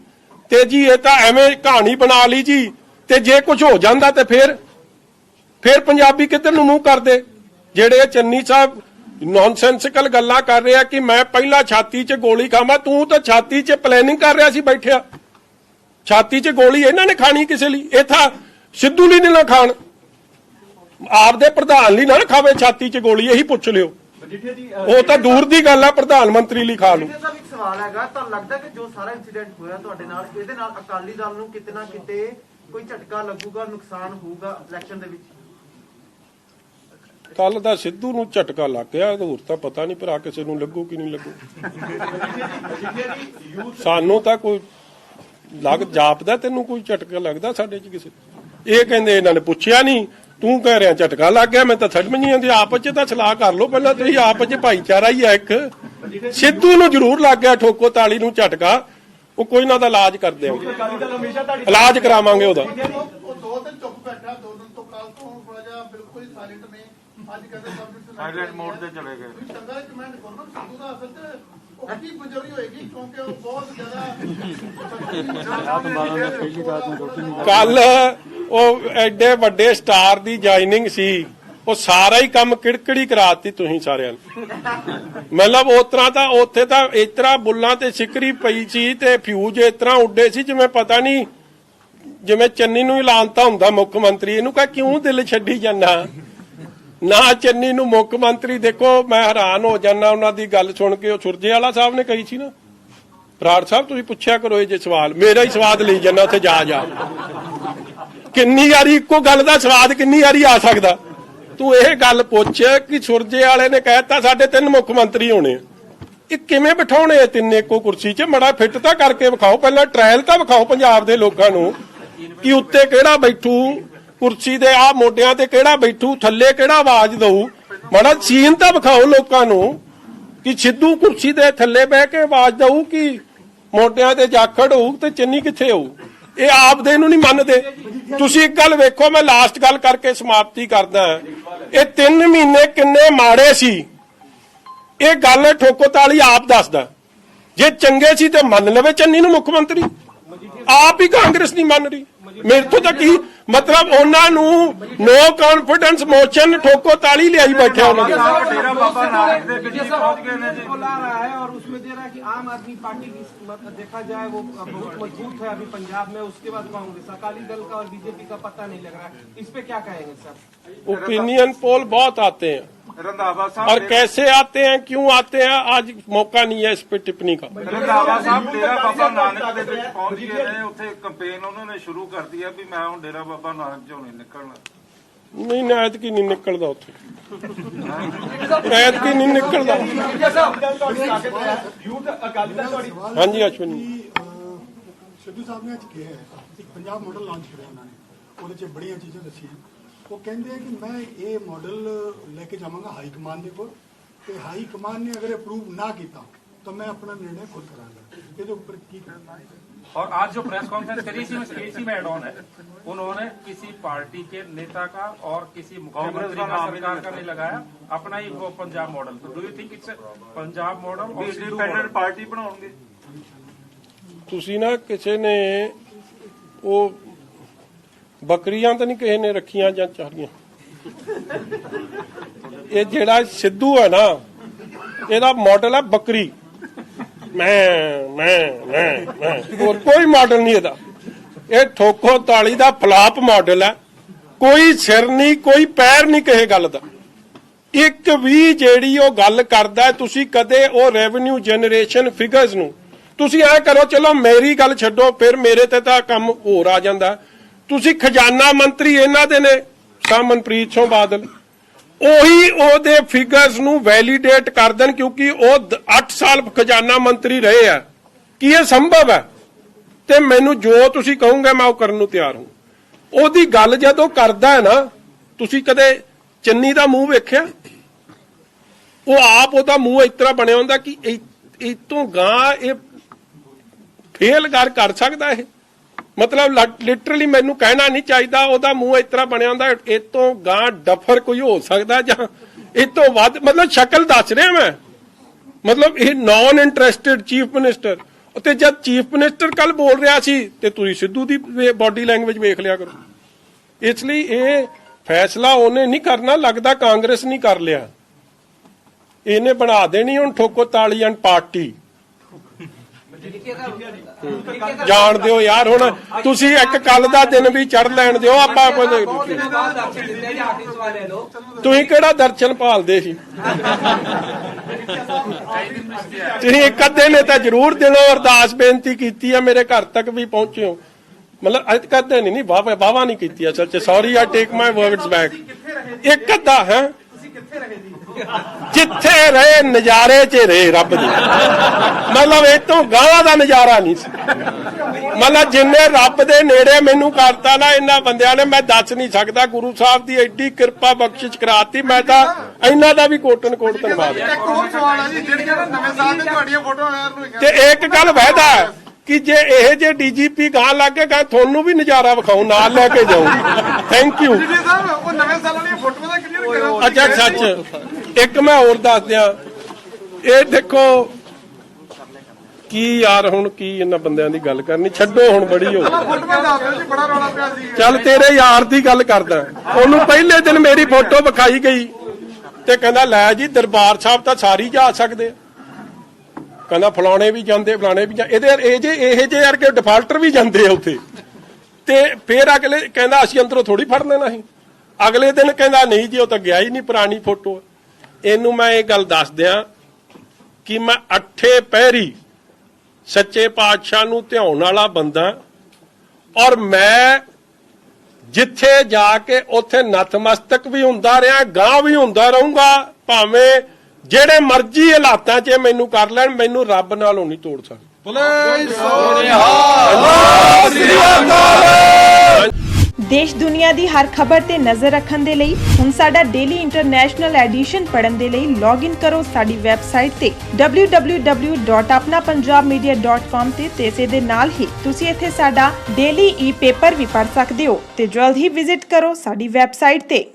ਤੇ ਜੀ ਇਹ ਤਾਂ ਐਵੇਂ ਕਹਾਣੀ ਬਣਾ ਲਈ ਜੀ, ਤੇ ਜੇ ਕੁਝ ਹੋ ਜਾਂਦਾ ਤੇ ਫਿਰ ਪੰਜਾਬੀ ਕਿੱਧਰ ਨੂੰ ਮੂੰਹ ਕਰਦੇ। ਜਿਹੜੇ ਚੰਨੀ ਸਾਹਿਬ ਨੌਨਸੈਂਸਿਕਲ ਗੱਲਾਂ ਕਰ ਰਹੇ ਆ ਕਿ ਮੈਂ ਪਹਿਲਾਂ ਛਾਤੀ 'ਚ ਗੋਲੀ ਖਾਵਾਂ, ਤੂੰ ਤਾਂ ਛਾਤੀ 'ਚ ਪਲੈਨਿੰਗ ਕਰ ਰਿਹਾ ਸੀ ਬੈਠਿਆ। ਛਾਤੀ 'ਚ ਗੋਲੀ ਇਹਨਾਂ ਨੇ ਖਾਣੀ ਕਿਸੇ ਲਈ, ਇਹ ਤਾਂ ਸਿੱਧੂ ਲਈ ਨਾ ਖਾਣ, ਆਪਦੇ ਪ੍ਰਧਾਨ ਲਈ ਨਾ ਖਾਵੇ ਛਾਤੀ 'ਚ ਗੋਲੀ, ਇਹੀ ਪੁੱਛ ਲਿਓ। ਉਹ ਤਾਂ ਦੂਰ ਦੀ ਗੱਲ ਆ, ਪ੍ਰਧਾਨ ਮੰਤਰੀ ਲਈ ਖਾ ਲੂ। ਸਾਹਿਬ ਇੱਕ ਸਵਾਲ ਹੈਗਾ, ਤਾਂ ਲੱਗਦਾ ਕਿ ਜੋ ਸਾਰਾ ਇਨਸੀਡੈਂਟ ਹੋਇਆ ਤੁਹਾਡੇ ਨਾਲ, ਇਹਦੇ ਨਾਲ ਅਕਾਲੀ ਦਲ ਨੂੰ ਕਿਤੇ ਨਾ ਕਿਤੇ ਕੋਈ ਝਟਕਾ ਲੱਗੂਗਾ, ਨੁਕਸਾਨ ਹੋਊਗਾ ਇਲੈਕਸ਼ਨ ਦੇ ਵਿੱਚ? ਕੱਲ ਦਾ ਸਿੱਧੂ ਨੂੰ ਝਟਕਾ ਲੱਗ ਗਿਆ, ਹੋਰ ਤਾਂ ਪਤਾ ਨਹੀਂ ਭਰਾ ਕਿਸੇ ਨੂੰ ਲੱਗੂ ਕਿ ਨਹੀਂ ਲੱਗੂ। ਸਾਨੂੰ ਤਾਂ ਕੋਈ ਜਾਪਦਾ, ਤੈਨੂੰ ਕੋਈ ਝਟਕਾ ਲੱਗਦਾ ਸਾਡੇ 'ਚ ਕਿਸੇ? ਇਹ ਕਹਿੰਦੇ ਇਹਨਾਂ ਨੇ ਪੁੱਛਿਆ ਨਹੀਂ, ਤੂੰ ਕਹਿ ਰਿਹਾ ਝਟਕਾ ਲੱਗ ਗਿਆ। ਮੈਂ ਤਾਂ ਸਮਝ ਨਹੀਂ ਆਉਂਦੀ, ਆਪਸ 'ਚ ਤਾਂ ਸਲਾਹ ਕਰ ਲਓ ਪਹਿਲਾਂ ਤੁਸੀਂ, ਆਪਸ 'ਚ ਭਾਈਚਾਰਾ ਹੀ ਹੈ ਇੱਕ। ਸਿੱਧੂ ਨੂੰ ਜ਼ਰੂਰ ਲੱਗ ਗਿਆ ਠੋਕੋ ਤਾਲੀ ਨੂੰ ਝਟਕਾ, ਉਹ ਕੋਈ ਨਾ ਦਾ ਇਲਾਜ ਕਰਦੇ ਆ, ਇਲਾਜ ਕਰਾਵਾਂਗੇ ਉਹਦਾ। ਉਹ 2 ਦਿਨ ਚੁੱਪ ਬੈਠਾ, 2 ਦਿਨ ਤੋਂ ਕੱਲ ਤੋਂ ਥੋੜਾ ਜਿਹਾ ਬਿਲਕੁਲ ਹੀ ਸਾਇਲੈਂਟ ਨੇ। ਅੱਜ ਕਹਿੰਦੇ ਸਾਇਲੈਂਟ ਮੋਡ ਤੇ ਚਲੇ ਗਏ। ਚੰਗਾ ਕਮੈਂਟ ਕਰੋ, ਸਿੱਧੂ ਦਾ ਅਸਲ ਤੇ ਉਹ ਕੀ ਕਮਜ਼ੋਰੀ ਹੋਏਗੀ, ਕਿਉਂਕਿ ਉਹ ਬਹੁਤ ਜ਼ਿਆਦਾ ਕੱਲ ਉਹ ਐਡੇ ਵੱਡੇ ਸਟਾਰ ਦੀ ਜੁਆਇਨਿੰਗ ਸੀ, ਉਹ ਸਾਰਾ ਹੀ ਕੰਮ ਕਿੜਕੜੀ ਕਰਾਤੀ ਤੁਸੀਂ ਸਾਰਿਆਂ ਨੂੰ। ਮਤਲਬ ਉਸ ਤਰ੍ਹਾਂ ਤਾਂ ਉੱਥੇ ਤਾਂ ਇਸ ਤਰ੍ਹਾਂ ਬੁੱਲਾਂ ਤੇ ਸਿਕਰੀ ਪਈ ਸੀ ਤੇ ਫਿਊਜ਼ ਇਸ ਤਰ੍ਹਾਂ ਉੱਡੇ ਸੀ ਜਿਵੇਂ ਪਤਾ ਨਹੀਂ, ਜਿਵੇਂ ਚੰਨੀ ਨੂੰ ਹੀ ਲਾਂਤਾ ਹੁੰਦਾ ਮੁੱਖ ਮੰਤਰੀ। ਇਹਨੂੰ ਕਹ ਕਿਉਂ ਦਿਲ ਛੱਡੀ ਜਾਂਦਾ ਨਾ ਚੰਨੀ ਨੂੰ ਮੁੱਖ ਮੰਤਰੀ। ਦੇਖੋ ਮੈਂ ਹੈਰਾਨ ਹੋ ਜਾਂਦਾ ਉਹਨਾਂ ਦੀ ਗੱਲ ਸੁਣ ਕੇ। ਉਹ ਸੁਰਜੇਵਾਲਾ ਸਾਹਿਬ ਨੇ ਕਹੀ ਸੀ ਨਾ, ਬਰਾੜ ਸਾਹਿਬ ਤੁਸੀਂ ਪੁੱਛਿਆ ਕਰੋ ਇਹ ਜੇ ਸਵਾਲ, ਮੇਰਾ ਹੀ ਸਵਾਦ ਲਈ ਜਾਂਦਾ ਉੱਥੇ ਜਾ ਕਿੰਨੀ ਵਾਰੀ ਇੱਕੋ ਗੱਲ ਦਾ ਸਵਾਦ ਕਿੰਨੀ ਵਾਰੀ ਆ ਸਕਦਾ। ਤੂੰ ਇਹ ਗੱਲ ਪੁੱਛ ਕਿ ਸੁਰਜੇ ਵਾਲੇ ਨੇ ਕਹਿਤਾ ਸਾਡੇ 3 ਮੁੱਖ ਮੰਤਰੀ ਹੋਣੇ, ਇਹ ਕਿਵੇਂ ਬਿਠਾਉਣੇ ਆ ਤਿੰਨੇ ਇੱਕੋ ਕੁਰਸੀ 'ਚ? ਮੜਾ ਫਿੱਟ ਤਾਂ ਕਰਕੇ ਵਿਖਾਓ, ਪਹਿਲਾਂ ਟ੍ਰਾਇਲ ਤਾਂ ਵਿਖਾਓ ਪੰਜਾਬ ਦੇ ਲੋਕਾਂ ਨੂੰ ਕਿ ਉੱਤੇ ਕਿਹੜਾ ਬੈਠੂ, ਕੁਰਸੀ ਦੇ ਆ ਮੋਢਿਆਂ ਤੇ ਕਿਹੜਾ ਬੈਠੂ, ਥੱਲੇ ਕਿਹੜਾ ਆਵਾਜ਼ ਦਊ। ਮਾੜਾ ਸੀਨ ਤਾਂ ਵਿਖਾਓ ਲੋਕਾਂ ਨੂੰ ਕਿ ਸਿੱਧੂ ਕੁਰਸੀ ਦੇ ਥੱਲੇ ਬਹਿ ਕੇ ਆਵਾਜ਼ ਦਊ ਕਿ ਮੋਢਿਆਂ ਤੇ ਜਾਖੜ ਹੋਊ ਤੇ ਚੰਨੀ ਕਿੱਥੇ ਹੋਊ। ਇਹ ਆਪਦੇ ਨੂੰ ਨਹੀਂ ਮੰਨਦੇ। ਤੁਸੀਂ ਇੱਕ ਗੱਲ ਵੇਖੋ, ਮੈਂ ਲਾਸਟ ਗੱਲ ਕਰਕੇ ਸਮਾਪਤੀ ਕਰਦਾ। ਇਹ 3 ਮਹੀਨੇ ਕਿੰਨੇ ਮਾੜੇ ਸੀ, ਇਹ ਗੱਲ ਠੋਕੋ ਤਾਲੀ ਆਪ ਦੱਸਦਾ। ਜੇ ਚੰਗੇ ਸੀ ਤੇ ਮੰਨ ਲਵੇ ਚੰਨੀ ਨੂੰ ਮੁੱਖ ਮੰਤਰੀ, ਆਪ ਹੀ ਕਾਂਗਰਸ ਨਹੀਂ ਮੰਨ ਰਹੀ। ਮੇਰੇ ਤੋਂ ਤਾਂ ਕੀ ਮਤਲਬ, ਉਹਨਾਂ ਨੂੰ ਨੋ ਕੌਨਫੀਡੈਂਸ ਮੋਸ਼ਨ ਠੋਕੋ ਤਾਲੀ ਲਿਆਈ ਬੈਠਿਆ ਉਹਨਾਂ ਨੇ। डेरा बाबा नानक दे बिजली पहुंच गए ने जी, ला रहा है और उसमें दे रहा है कि आम आदमी पार्टी की देखा जाए वो बहुत मजबूत है अभी पंजाब में, उसके बाद कांग्रेस, अकाली दल का और बीजेपी का पता नहीं लग रहा है। इस पे क्या कहेंगे सर? ओपिनियन पोल बहुत आते हैं रंधावा साहब, और कैसे आते हैं, क्यों आते हैं, आज मौका नहीं है इस पे टिप्पणी का। रंधावा साहब डेरा बाबा नानक ਦੇ ਵਿੱਚ ਪਹੁੰਚ ਗਏ ਨੇ, ਉੱਥੇ ਕੰਪੇਨ ਉਹਨਾਂ ਨੇ ਸ਼ੁਰੂ ਕਰਤੀ ਹੈ ਵੀ ਮੈਂ ਹੁਣ ਡੇਰਾ ਬਾਬਾ ਨਾਨਕ ਚੋਂ ਨਹੀਂ ਨਿਕਲਣਾ। ਨਹੀਂ ਨਾਇਤ ਕੀ ਨਹੀਂ ਨਿਕਲਦਾ ਉੱਥੇ, ਨਾਇਤ ਕੀ ਨਹੀਂ ਨਿਕਲਦਾ। ਹਾਂਜੀ ਅਸ਼ਵਨੀ ਸਿੱਧੂ ਸਾਹਿਬ ਨੇ ਅੱਜ ਕਿਹਾ ਇੱਕ ਪੰਜਾਬ ਮਾਡਲ ਲਾਂਚ ਕਰਿਆ ਉਹਨਾਂ ਨੇ, ਉਹਦੇ 'ਚ ਬੜੀਆਂ ਚੀਜ਼ਾਂ ਦੱਸੀਆਂ। ਉਹ ਕਹਿੰਦੇ ਆ ਕਿ ਮੈਂ ਇਹ ਮਾਡਲ ਲੈ ਕੇ ਜਾਵਾਂਗਾ ਹਾਈ ਕਮਾਨ ਦੇ ਕੋਲ, ਤੇ ਹਾਈ ਕਮਾਨ ਨੇ ਅਗਰ ਅਪਰੂਵ ਨਾ ਕੀਤਾ तो मैं अपना निर्णय खुद कराऊंगा। इसके ऊपर की करना है। और आज जो प्रेस कॉन्फ्रेंस करी थी उसमें इसी में ऐड ऑन है, उन्होंने किसी पार्टी के नेता का और किसी मुख्यमंत्री का सरकार का नहीं लगाया, अपना ही वो पंजाब मॉडल। तो do you think it's Punjab model और इंडिपेंडेंट पार्टी बनाओगे? ਤੁਸੀਂ ਨਾ ਕਿਸੇ ਨੇ ਉਹ ਬੱਕਰੀਆਂ ਤਾਂ ਨਹੀਂ ਕਿਸੇ ਨੇ ਰੱਖੀਆਂ ਜਾਂ ਚਾਰੀਆਂ। ਇਹ ਜਿਹੜਾ ਸਿੱਧੂ ਹੈ ਨਾ, ਇਹਦਾ ਮਾਡਲ ਹੈ ਬੱਕਰੀ, ਮੈਂ ਹੋਰ ਕੋਈ ਮਾਡਲ ਨਹੀਂ ਇਹਦਾ। ਇਹ ਠੋਕੋ ਤਾਲੀ ਦਾ ਫਲਾਪ ਮਾਡਲ ਹੈ। ਕੋਈ ਸਿਰ ਨਹੀਂ, ਕੋਈ ਪੈਰ ਨਹੀਂ ਕਿਸੇ ਗੱਲ ਦਾ। ਇੱਕ ਵੀ ਜਿਹੜੀ ਉਹ ਗੱਲ ਕਰਦਾ, ਤੁਸੀਂ ਕਦੇ ਉਹ ਰੈਵਨਿਊ ਜਨਰੇਸ਼ਨ ਫਿਗਰਸ ਨੂੰ ਤੁਸੀਂ ਐ ਕਰੋ, ਚਲੋ ਮੇਰੀ ਗੱਲ ਛੱਡੋ, ਫਿਰ ਮੇਰੇ ਤੇ ਤਾਂ ਕੰਮ ਹੋਰ ਆ ਜਾਂਦਾ। ਤੁਸੀਂ ਖਜ਼ਾਨਾ ਮੰਤਰੀ ਇਹਨਾਂ ਦੇ ਨੇ, ਮਨਪ੍ਰੀਤ ਸਿੰਘ ਬਾਦਲ, ਉਹੀ ਉਹਦੇ ਫਿਗਰਸ ਨੂੰ ਵੈਲੀਡੇਟ ਕਰ ਦੇਣ, ਕਿਉਂਕਿ ਉਹ 8 ਸਾਲ ਖਜ਼ਾਨਾ ਮੰਤਰੀ ਰਹੇ ਆ। ਕੀ ਇਹ ਸੰਭਵ ਹੈ? ਤੇ ਮੈਨੂੰ ਜੋ ਤੁਸੀਂ ਕਹੋਗੇ ਮੈਂ ਉਹ ਕਰਨ ਨੂੰ ਤਿਆਰ ਹਾਂ। ਉਹਦੀ ਗੱਲ ਜਦੋਂ ਕਰਦਾ ਹੈ ਨਾ, ਤੁਸੀਂ ਕਦੇ ਚੰਨੀ ਦਾ ਮੂੰਹ ਵੇਖਿਆ? ਉਹ ਆਪ ਉਹਦਾ ਮੂੰਹ ਇਸ ਤਰ੍ਹਾਂ ਬਣਿਆ ਹੁੰਦਾ ਕਿ ਇਹ ਤੋਂ ਗਾਂ ਇਹ ਫੇਲ ਕਰ ਸਕਦਾ। ਇਹ ਮਤਲਬ ਲਿਟਰਲੀ ਮੈਨੂੰ ਕਹਿਣਾ ਨਹੀਂ ਚਾਹੀਦਾ, ਉਹਦਾ ਮੂੰਹ ਇਸ ਤਰ੍ਹਾਂ ਬਣਿਆ ਹੁੰਦਾ, ਇਹ ਤੋਂ ਗਾਂ ਡਫਰ ਕੋਈ ਹੋ ਸਕਦਾ ਜਾਂ ਇਹ ਤੋਂ ਵੱਧ, ਮਤਲਬ ਸ਼ਕਲ ਦੱਸ ਰਿਹਾ ਮੈਂ। ਮਤਲਬ ਇਹ ਨਾਨ ਇੰਟਰਸਟਿਡ ਚੀਫ ਮਿਨਿਸਟਰ। ਤੇ ਜਦ ਚੀਫ ਮਿਨਿਸਟਰ ਕੱਲ ਬੋਲ ਰਿਹਾ ਸੀ ਤੇ ਤੁਸੀਂ ਸਿੱਧੂ ਦੀ ਬਾਡੀ ਲੈਂਗੁਏਜ ਵੇਖ ਲਿਆ ਕਰੋ। ਇਸ ਲਈ ਇਹ ਫੈਸਲਾ ਉਹਨੇ ਨਹੀਂ ਕਰਨਾ, ਲੱਗਦਾ ਕਾਂਗਰਸ ਨਹੀਂ ਕਰ ਲਿਆ, ਇਹਨੇ ਬਣਾ ਦੇਣੀ ਹੁਣ ਠੋਕੋ ਤਾਲੀ ਐਂਡ ਪਾਰਟੀ। ਜਾਣ ਦਿਓ ਯਾਰ, ਹੁਣ ਤੁਸੀਂ ਇੱਕ ਕੱਲ ਦਾ ਦਿਨ ਵੀ ਚੜ ਲੈਣ ਦਿਓ। ਆਪਾਂ ਤੁਸੀਂ ਕਿਹੜਾ ਦਰਸ਼ਨ ਭਾਲਦੇ ਸੀ? ਤੁਸੀਂ ਇੱਕ ਅੱਧੇ ਨੇ ਤਾਂ ਜ਼ਰੂਰ ਦਿਲੋਂ ਅਰਦਾਸ ਬੇਨਤੀ ਕੀਤੀ ਆ, ਮੇਰੇ ਘਰ ਤੱਕ ਵੀ ਪਹੁੰਚੇ ਹੋ। ਮਤਲਬ ਅੱਜ ਕਰਦੇ ਨਹੀਂ ਵਾਹਵਾ ਨਹੀਂ ਕੀਤੀ ਅਸਲ ਚ। ਸੌਰੀ, ਆਈ ਟੇਕ ਮਾਈ ਵਰਡਸ ਬੈਕ। ਇੱਕ ਅੱਧਾ ਹੈ ਜਿੱਥੇ ਰਹੇ ਨਜ਼ਾਰੇ 'ਚ ਰਹੇ ਰੱਬ ਦੇ। ਮਤਲਬ ਇਹ ਤੋਂ ਗਾਂ ਦਾ ਨਜ਼ਾਰਾ ਨਹੀਂ ਸੀ। ਮਤਲਬ ਜਿੰਨੇ ਰੱਬ ਦੇ ਨੇੜੇ ਮੈਨੂੰ ਕਰਤਾ ਨਾ ਇਹਨਾਂ ਬੰਦਿਆਂ ਨੇ, ਮੈਂ ਦੱਸ ਨਹੀਂ ਸਕਦਾ। ਗੁਰੂ ਸਾਹਿਬ ਦੀ ਐਡੀ ਕਿਰਪਾ ਬਖਸ਼ਿਸ਼ ਕਰਾਤੀ, ਮੈਂ ਤਾਂ ਇਹਨਾਂ ਦਾ ਵੀ ਕੋਟਨ ਕੋਟ ਧੰਨਵਾਦ। ਇੱਕ ਹੋਰ ਸਵਾਲ ਹੈ ਜੀ, ਜਿਹੜੀਆਂ ਨਵੇਂ ਸਾਲ ਤੇ ਤੁਹਾਡੀਆਂ ਫੋਟੋਆਂ ਵਾਇਰਲ ਹੋਈਆਂ, ਤੇ ਇੱਕ ਗੱਲ ਵਾਅਦਾ ਹੈ ਕਿ ਜੇ ਇਹ ਜੇ ਡੀਜੀਪੀ ਗਾਂ ਲੱਗ ਕੇ ਗਾਂ ਤੁਹਾਨੂੰ ਵੀ ਨਜ਼ਾਰਾ ਵਿਖਾਉ, ਨਾਲ ਲੈ ਕੇ ਜਾਊ। Thank you. ਉਹ ਨਵੇਂ ਸਾਲ ਵਾਲੀਆਂ ਫੋਟੋਆਂ ਦਾ ਕਲੀਅਰ ਕਰੋ। ਅੱਛਾ ਸੱਚ ਇੱਕ ਮੈਂ ਹੋਰ ਦੱਸ ਦਿਆਂ, ਇਹ ਦੇਖੋ ਕੀ ਯਾਰ, ਹੁਣ ਕੀ ਇਹਨਾਂ ਬੰਦਿਆਂ ਦੀ ਗੱਲ ਕਰਨੀ, ਛੱਡੋ ਹੁਣ, ਬੜੀ ਹੋ ਫੋਟੋਆਂ ਦੱਸ ਦਿਓ ਜੀ, ਬੜਾ ਰੌਲਾ ਪਿਆ ਸੀ। ਚੱਲ ਤੇਰੇ ਯਾਰ ਦੀ ਗੱਲ ਕਰਦਾ। ਉਹਨੂੰ ਪਹਿਲੇ ਦਿਨ ਮੇਰੀ ਫੋਟੋ ਵਿਖਾਈ ਗਈ ਤੇ ਕਹਿੰਦਾ ਲੈ ਜੀ ਦਰਬਾਰ ਸਾਹਿਬ ਤਾਂ ਸਾਰੀ ਜਾ ਸਕਦੇ ਆ। ਕਹਿੰਦਾ ਫਲਾਣੇ ਵੀ ਜਾਂਦੇ, ਫਲਾਣੇ ਵੀ ਇਹਦੇ ਇਹ ਜੇ ਯਾਰ ਕਿ ਡਿਫਾਲਟਰ ਵੀ ਜਾਂਦੇ ਆ ਉੱਥੇ। ਤੇ ਫਿਰ ਅਗਲੇ ਕਹਿੰਦਾ ਅਸੀਂ ਅੰਦਰੋਂ ਥੋੜੀ ਫੜ ਲੈਣਾ ਸੀ। ਅਗਲੇ ਦਿਨ ਕਹਿੰਦਾ ਨਹੀਂ ਜੀ ਉਹ ਤਾਂ ਗਿਆ ਹੀ ਨਹੀਂ, ਪੁਰਾਣੀ ਫੋਟੋ। ਇਹਨੂੰ ਮੈਂ ਇਹ ਗੱਲ ਦੱਸ ਦਿਆਂ ਕਿ ਮੈਂ 8 ਪਹਿਰੀ ਸੱਚੇ ਪਾਤਸ਼ਾਹ ਨੂੰ ਧਿਆਉਣ ਵਾਲਾ ਬੰਦਾ, ਔਰ ਮੈਂ ਜਿੱਥੇ ਜਾ ਕੇ ਉੱਥੇ ਨਤਮਸਤਕ ਵੀ ਹੁੰਦਾ ਰਿਹਾ, ਗਾਂ ਵੀ ਹੁੰਦਾ ਰਹੂੰਗਾ, ਭਾਵੇਂ ਜਿਹੜੇ ਮਰਜ਼ੀ ਹਾਲਾਤਾਂ 'ਚ ਮੈਨੂੰ ਕਰ ਲੈਣ, ਮੈਨੂੰ ਰੱਬ ਨਾਲੋਂ ਨਹੀਂ ਤੋੜ ਸਕਦਾ। ਦੇਸ਼ ਦੁਨੀਆ ਦੀ ਹਰ ਖਬਰ ਤੇ ਨਜ਼ਰ ਰੱਖਣ ਦੇ ਲਈ ਹੁਣ ਸਾਡਾ ਡੇਲੀ ਇੰਟਰਨੈਸ਼ਨਲ ਐਡੀਸ਼ਨ ਪੜ੍ਹਨ ਦੇ ਲਈ ਲੌਗਇਨ ਕਰੋ ਸਾਡੀ ਵੈਬਸਾਈਟ ਤੇ www.apnapunjabmedia.com ਤੇ ਇਸੇ ਦੇ ਨਾਲ ਹੀ ਤੁਸੀਂ ਇੱਥੇ ਸਾਡਾ ਡੇਲੀ ਈ-ਪੇਪਰ ਵੀ ਪੜ੍ਹ ਸਕਦੇ ਹੋ। ਤੇ ਜਲਦ ਹੀ ਵਿਜ਼ਿਟ ਕਰੋ ਸਾਡੀ ਵੈਬਸਾਈਟ ਤੇ।